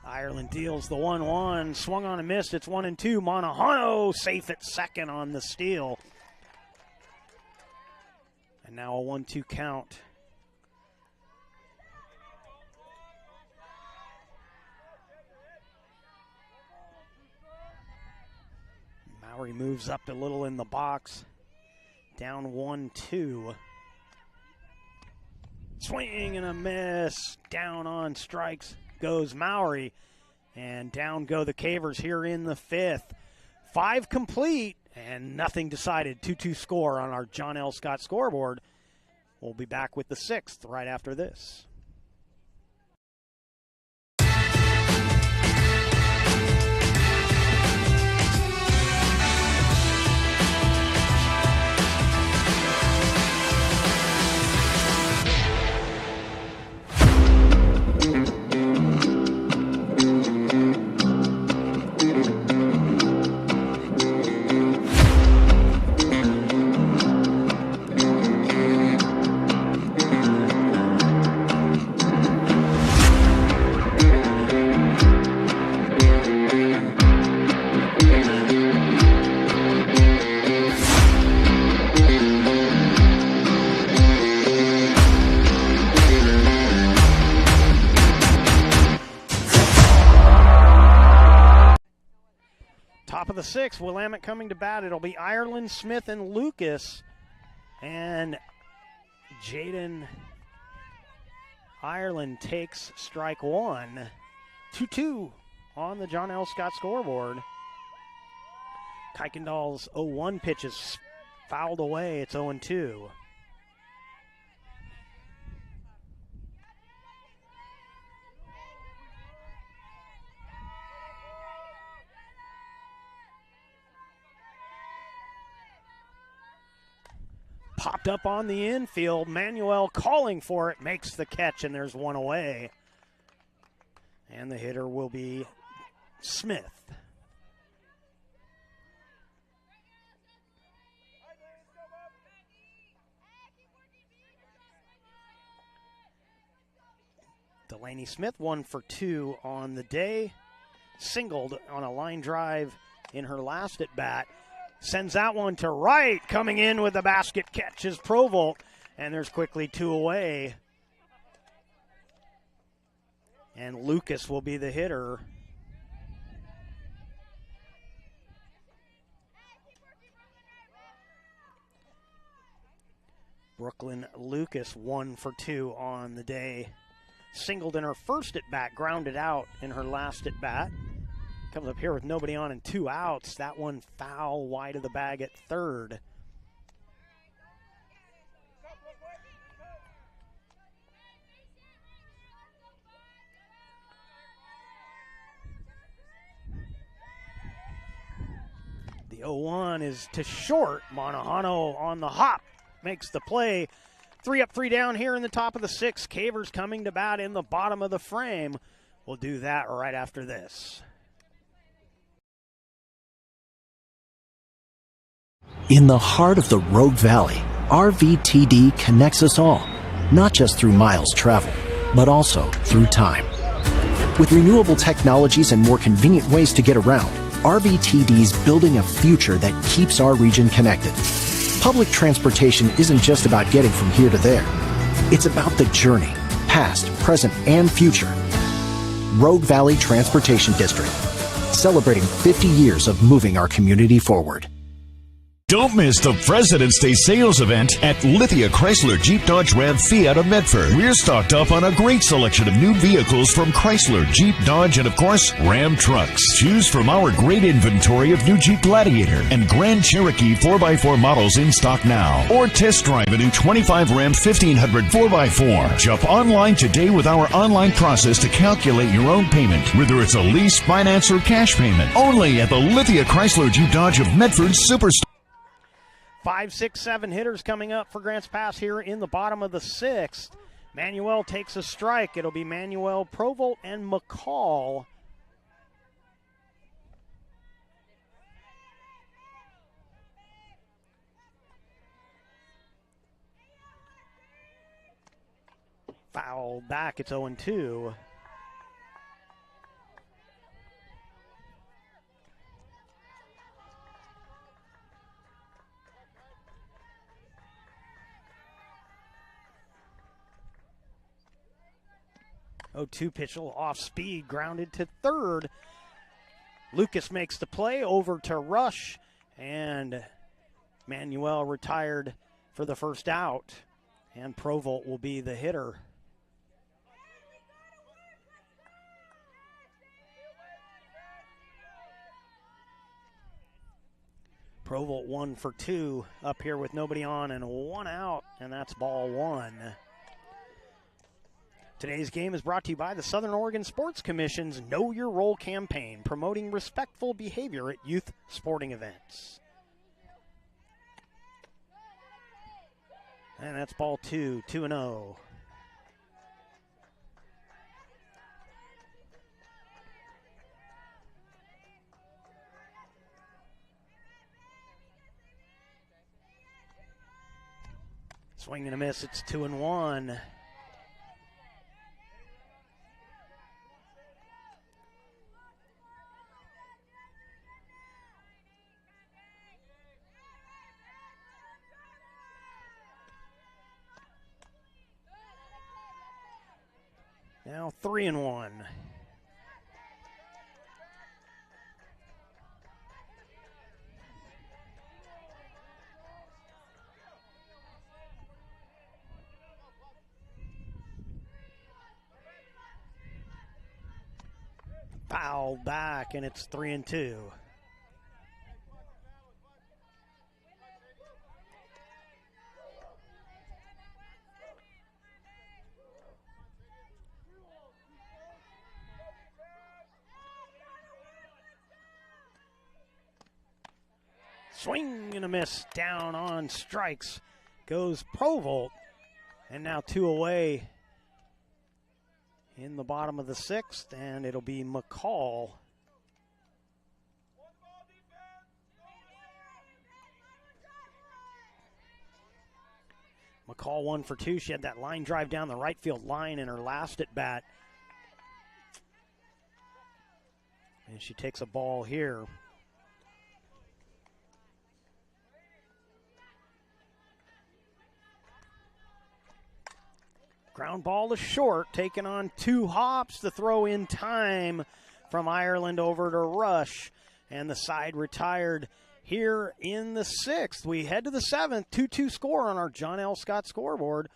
Ireland deals the 1-1. Swung on and missed. It's 1-2. Montahano safe at second on the steal. And now a 1-2 count. Mowry moves up a little in the box. Down 1-2. Swing and a miss. Down on strikes goes Mowry. And down go the Cavers here in the fifth. 5 complete and nothing decided. 2-2 score on our John L. Scott scoreboard. We'll be back with the 6th right after this. Top of the 6th, Willamette coming to bat. It'll be Ireland, Smith, and Lucas. And Jaden Ireland takes strike one. 2-2 on the John L. Scott scoreboard. Kuykendall's 0-1 pitch is fouled away. It's 0-2. Popped up on the infield. Manuel calling for it, makes the catch, and there's one away. And the hitter will be Smith. Delaney Smith 1 for 2 on the day. Singled on a line drive in her last at bat. Sends that one to right. Coming in with the basket catch is Provolt. And there's quickly 2 away. And Lucas will be the hitter. Brooklyn Lucas 1 for 2 on the day. Singled in her first at bat, grounded out in her last at bat. Comes up here with nobody on and 2 outs. That one foul wide of the bag at third. The 0-1 is to short. Monahano on the hop makes the play. 3 up, 3 down here in the top of the 6th. Cavers coming to bat in the bottom of the frame. We'll do that right after this. In the heart of the Rogue Valley, RVTD connects us all, not just through miles traveled, but also through time. With renewable technologies and more convenient ways to get around, RVTD's building a future that keeps our region connected. Public transportation isn't just about getting from here to there. It's about the journey, past, present, and future. Rogue Valley Transportation District, celebrating 50 years of moving our community forward. Don't miss the President's Day sales event at Lithia Chrysler Jeep Dodge Ram Fiat of Medford. We're stocked up on a great selection of new vehicles from Chrysler, Jeep, Dodge, and of course, Ram trucks. Choose from our great inventory of new Jeep Gladiator and Grand Cherokee 4x4 models in stock now. Or test drive a new 25 Ram 1500 4x4. Jump online today with our online process to calculate your own payment, whether it's a lease, finance, or cash payment. Only at the Lithia Chrysler Jeep Dodge of Medford Superstore. 5, 6, 7 hitters coming up for Grants Pass here in the bottom of the 6th. Manuel takes a strike. It'll be Manuel, Provolt, and McCall. Foul back. It's 0-2. Oh, 2 pitch, off speed, grounded to third. Lucas makes the play over to Rush, and Manuel retired for the first out, and Provolt will be the hitter. Provolt 1 for 2 up here with nobody on and 1 out, and that's ball 1. Today's game is brought to you by the Southern Oregon Sports Commission's Know Your Role campaign, promoting respectful behavior at youth sporting events. And that's ball 2, 2-0. Swing and a miss, it's 2-1. Now 3-1. Foul back, and it's 3-2. Swing and a miss, down on strikes goes Provolt, and now 2 away in the bottom of the 6th, and it'll be McCall. McCall 1 for 2. She had that line drive down the right field line in her last at bat. And she takes a ball here. Ground ball to short, taking on 2 hops. The throw in time from Ireland over to Rush. And the side retired here in the 6th. We head to the 7th, 2-2 score on our John L. Scott scoreboard.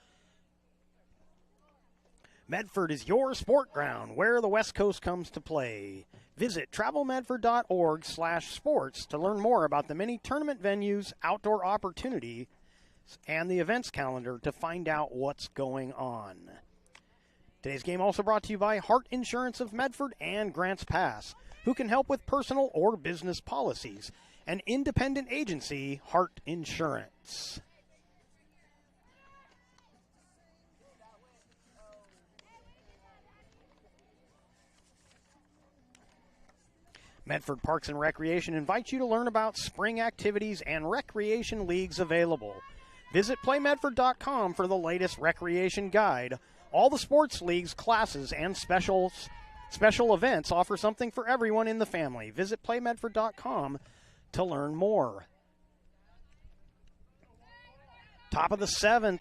Medford is your sport ground, where the West Coast comes to play. Visit travelmedford.org/sports to learn more about the many tournament venues, outdoor opportunities, and the events calendar to find out what's going on. Today's game also brought to you by Hart Insurance of Medford and Grants Pass, who can help with personal or business policies. An independent agency, Hart Insurance. Medford Parks and Recreation invites you to learn about spring activities and recreation leagues available. Visit playmedford.com for the latest recreation guide. All the sports leagues, classes, and special events offer something for everyone in the family. Visit playmedford.com to learn more. Top of the 7th.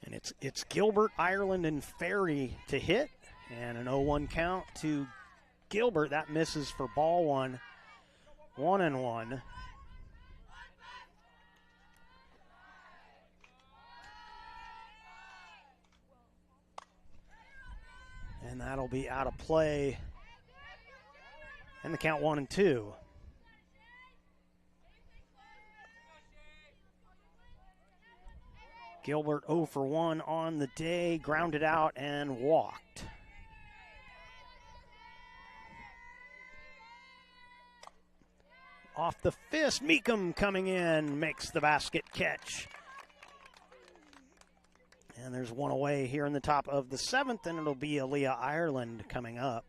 And it's Gilbert, Ireland, and Ferry to hit. And an 0-1 count to Gilbert. That misses for ball one. 1-1. And that'll be out of play. And the count 1-2. Gilbert 0 for 1 on the day, grounded out and walked. Off the fist, Meekum coming in, makes the basket catch. And there's one away here in the top of the 7th, and it'll be Aaliyah Ireland coming up.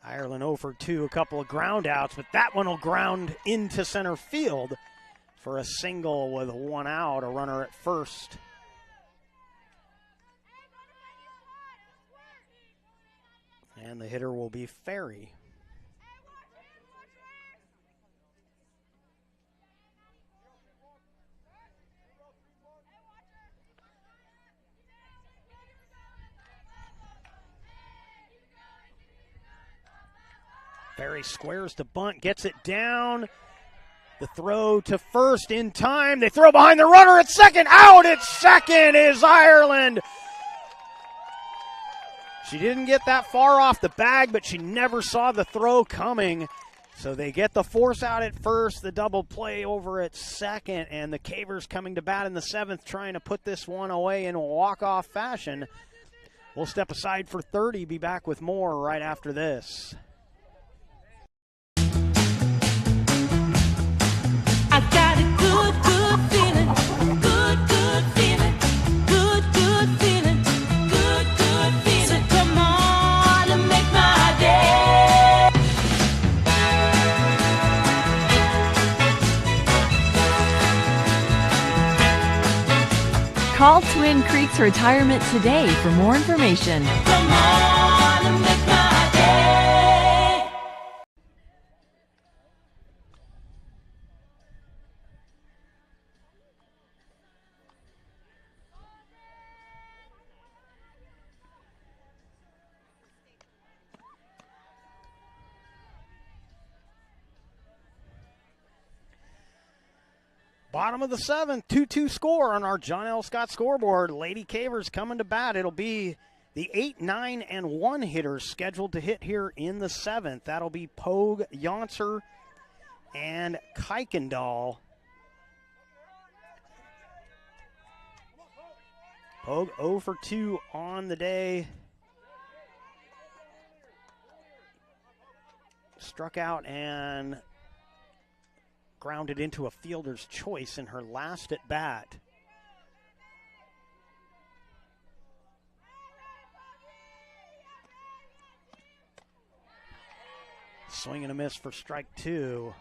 Ireland 0 for 2, a couple of ground outs, but that one will ground into center field for a single with 1 out, a runner at first. And the hitter will be Ferry. Ferry squares to bunt, gets it down. The throw to first in time. They throw behind the runner at second. Out at second is Ireland. She didn't get that far off the bag, but she never saw the throw coming. So they get the force out at first, the double play over at second, and the Cavers coming to bat in the 7th, trying to put this one away in walk-off fashion. We'll step aside for 30, be back with more right after this. I got a good, good feeling. Good, good feeling. Good, good feeling. Good, good feeling. So come on and make my day. Call Twin Creeks Retirement today for more information. Come on and make my day. Bottom of the 7th, 2-2 score on our John L. Scott scoreboard. Lady Cavers coming to bat. It'll be the 8, 9, and 1 hitters scheduled to hit here in the 7th. That'll be Pogue, Yonser, and Kuykendall. Pogue 0 for 2 on the day. Struck out and grounded into a fielder's choice in her last at bat. Swing and a miss for strike 2.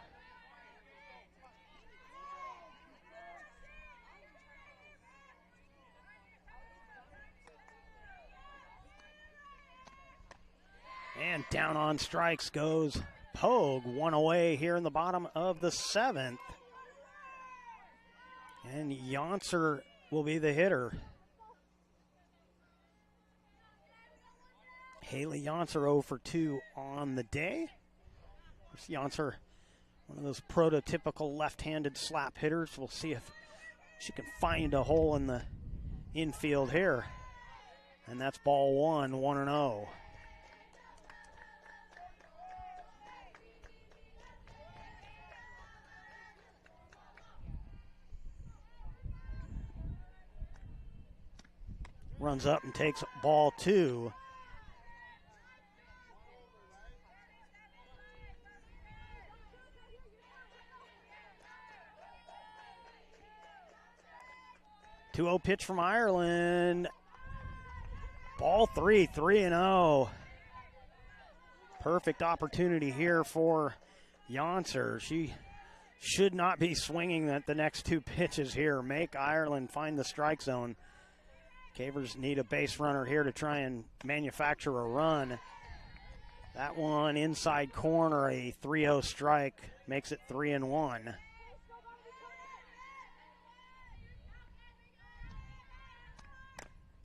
And down on strikes goes Pogue, 1 away here in the bottom of the 7th. And Yonser will be the hitter. Haley Yonser 0 for 2 on the day. Yonser One of those prototypical left-handed slap hitters. We'll see if she can find a hole in the infield here. And that's ball one, 1-0. Runs up and takes ball two. Two-0 pitch from Ireland. Ball three, 3-0. Perfect opportunity here for Janser. She should not be swinging at the next two pitches here. Make Ireland find the strike zone. Cavers need a base runner here to try and manufacture a run. That one inside corner, a 3-0 strike, makes it 3-1.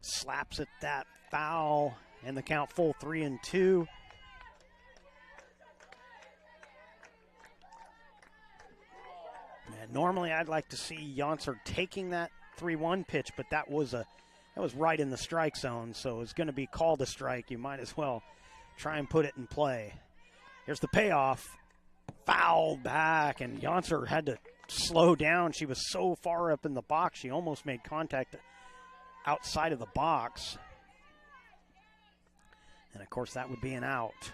Slaps at that foul, and the count full 3-2. And normally I'd like to see Janser taking that 3-1 pitch, but that was right in the strike zone, so it's going to be called a strike. You might as well try and put it in play. Here's the payoff. Fouled back, and Janser had to slow down. She was so far up in the box, she almost made contact outside of the box. And, of course, that would be an out.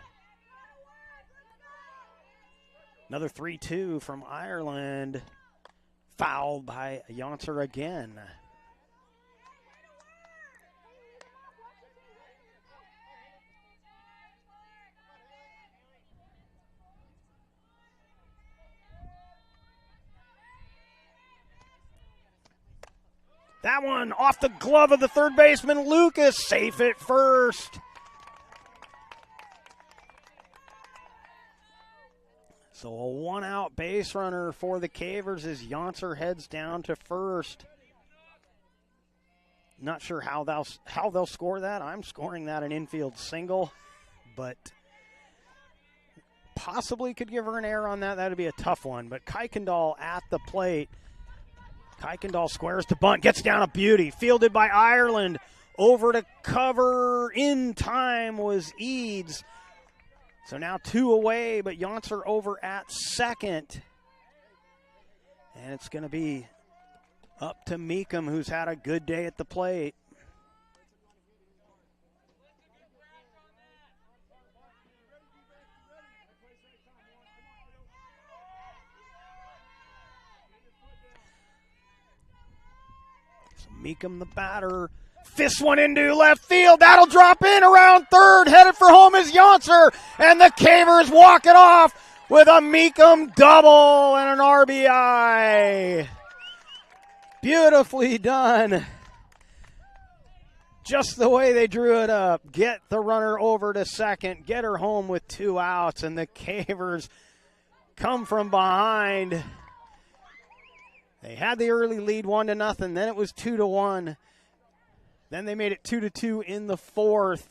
Another 3-2 from Ireland. Fouled by Janser again. That one off the glove of the third baseman, Lucas. Safe at first. So a one-out base runner for the Cavers as Janser heads down to first. Not sure how they'll score that. I'm scoring that an infield single, but possibly could give her an error on that. That would be a tough one. But Kuykendall at the plate. Kuykendall squares to bunt, gets down a beauty. Fielded by Ireland. Over to cover in time was Eads. So now two away, but Janser over at second. And it's going to be up to Meekum, who's had a good day at the plate. So Meekum, the batter, fists one into left field. That'll drop in around third. Headed for home is Janser. And the Cavers walk it off with a Meekum double and an RBI. Beautifully done. Just the way they drew it up. Get the runner over to second. Get her home with 2 outs. And the Cavers come from behind. They had the early lead 1-0. Then it was 2-1. Then they made it 2-2 in the fourth,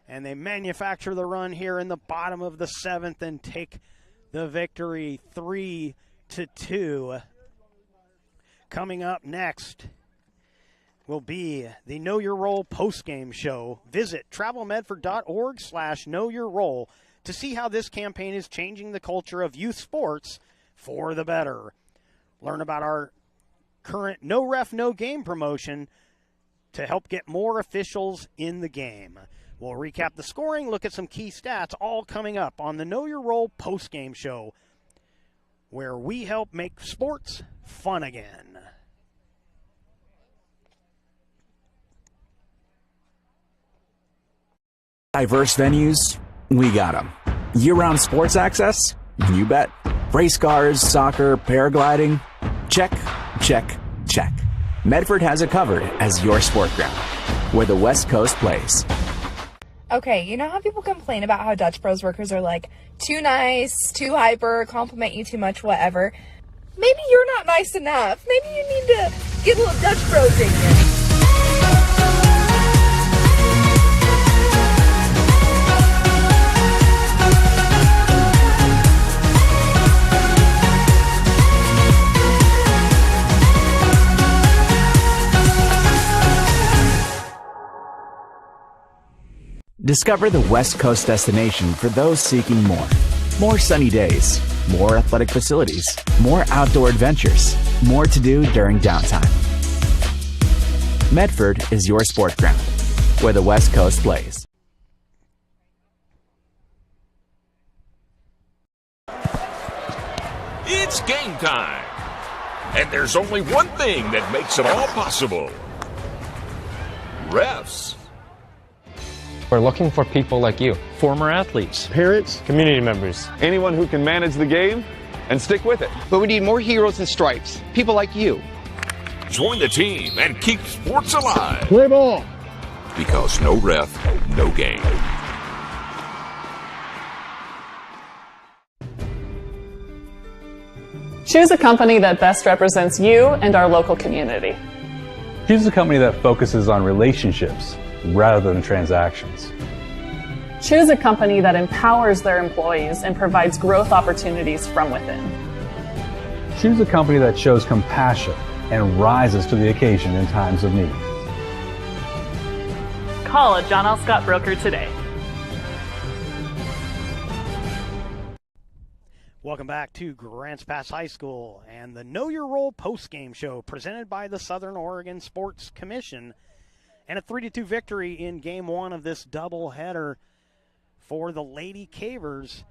and they manufacture the run here in the bottom of the seventh and take the victory 3-2. Coming up next will be the Know Your Role postgame show. Visit travelmedford.org/knowyourrole to see how this campaign is changing the culture of youth sports for the better. Learn about our current No Ref, No Game promotion to help get more officials in the game. We'll recap the scoring, look at some key stats, all coming up on the Know Your Role postgame show, where we help make sports fun again. Diverse venues, we got them. Year-round sports access? You bet. Race cars, soccer, paragliding? Check, check, check. Medford has it covered as your sport ground, where the West Coast plays. Okay, you know how people complain about how Dutch Bros workers are like, too nice, too hyper, compliment you too much, whatever? Maybe you're not nice enough. Maybe you need to get a little Dutch Bros in you. Discover the West Coast destination for those seeking more. More sunny days, more athletic facilities, more outdoor adventures, more to do during downtime. Medford is your sport ground, where the West Coast plays. It's game time. And there's only one thing that makes it all possible. Refs. We're looking for people like you. Former athletes, Parents, community members. Anyone who can manage the game and stick with it. But we need more heroes in stripes. People like you. Join the team and keep sports alive. play ball. Because no ref, no game. Choose a company that best represents you and our local community. Choose a company that focuses on relationships rather than transactions. Choose a company that empowers their employees and provides growth opportunities from within. Choose a company that shows compassion and rises to the occasion in times of need. Call a John L. Scott broker today. Welcome back to Grants Pass High School and the Know Your Role postgame show presented by the Southern Oregon Sports Commission. And a 3-2 victory in Game 1 of this doubleheader for the Lady Cavers.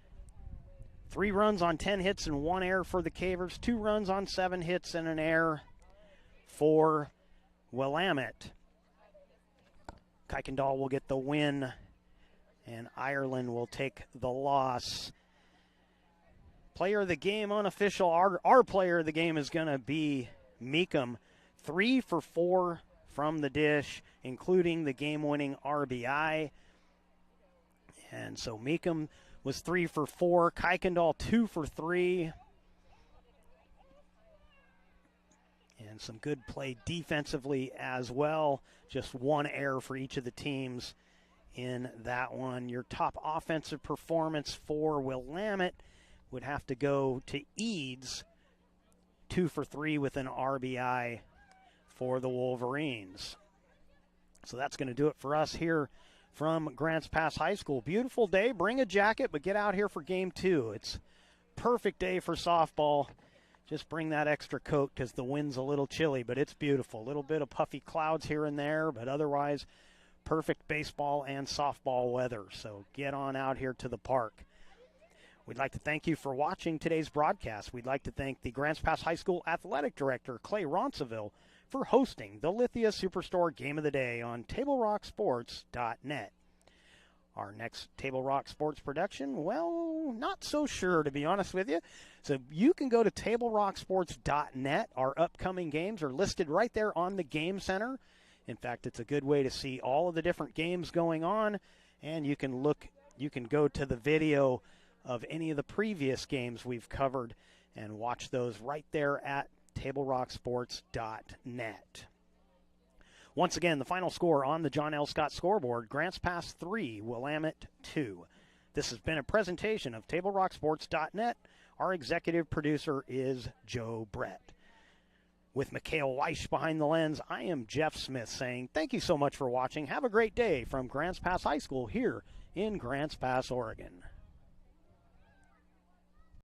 3 runs on 10 hits and 1 error for the Cavers. 2 runs on 7 hits and an error for Willamette. Kuykendall will get the win, and Ireland will take the loss. Player of the game, unofficial. Our player of the game is going to be Meekum. 3 for 4 from the dish, including the game-winning RBI. And so Meekum was 3 for 4. Kuykendall 2 for 3. And some good play defensively as well. Just 1 error for each of the teams in that one. Your top offensive performance for Willamette would have to go to Eads, 2 for 3 with an RBI for the Wolverines. So that's going to do it for us here from Grants Pass High School. Beautiful day. Bring a jacket, but get out here for Game 2. It's perfect day for softball. Just bring that extra coat because the wind's a little chilly, but it's beautiful. A little bit of puffy clouds here and there, but otherwise perfect baseball and softball weather. So get on out here to the park. We'd like to thank you for watching today's broadcast. We'd like to thank the Grants Pass High School Athletic Director, Clay Ronceville, for hosting the Lithia Superstore Game of the Day on TableRockSports.net. Our next Table Rock Sports production, well, not so sure, to be honest with you. So you can go to TableRockSports.net. Our upcoming games are listed right there on the Game Center. In fact, it's a good way to see all of the different games going on, and you can go to the video of any of the previous games we've covered and watch those right there at TableRockSports.net. Once again, the final score on the John L. Scott scoreboard, Grants Pass 3, Willamette 2. This has been a presentation of TableRockSports.net. Our executive producer is Joe Brett. With Mikhail Weiss behind the lens, I am Jeff Smith saying thank you so much for watching. Have a great day from Grants Pass High School here in Grants Pass, Oregon.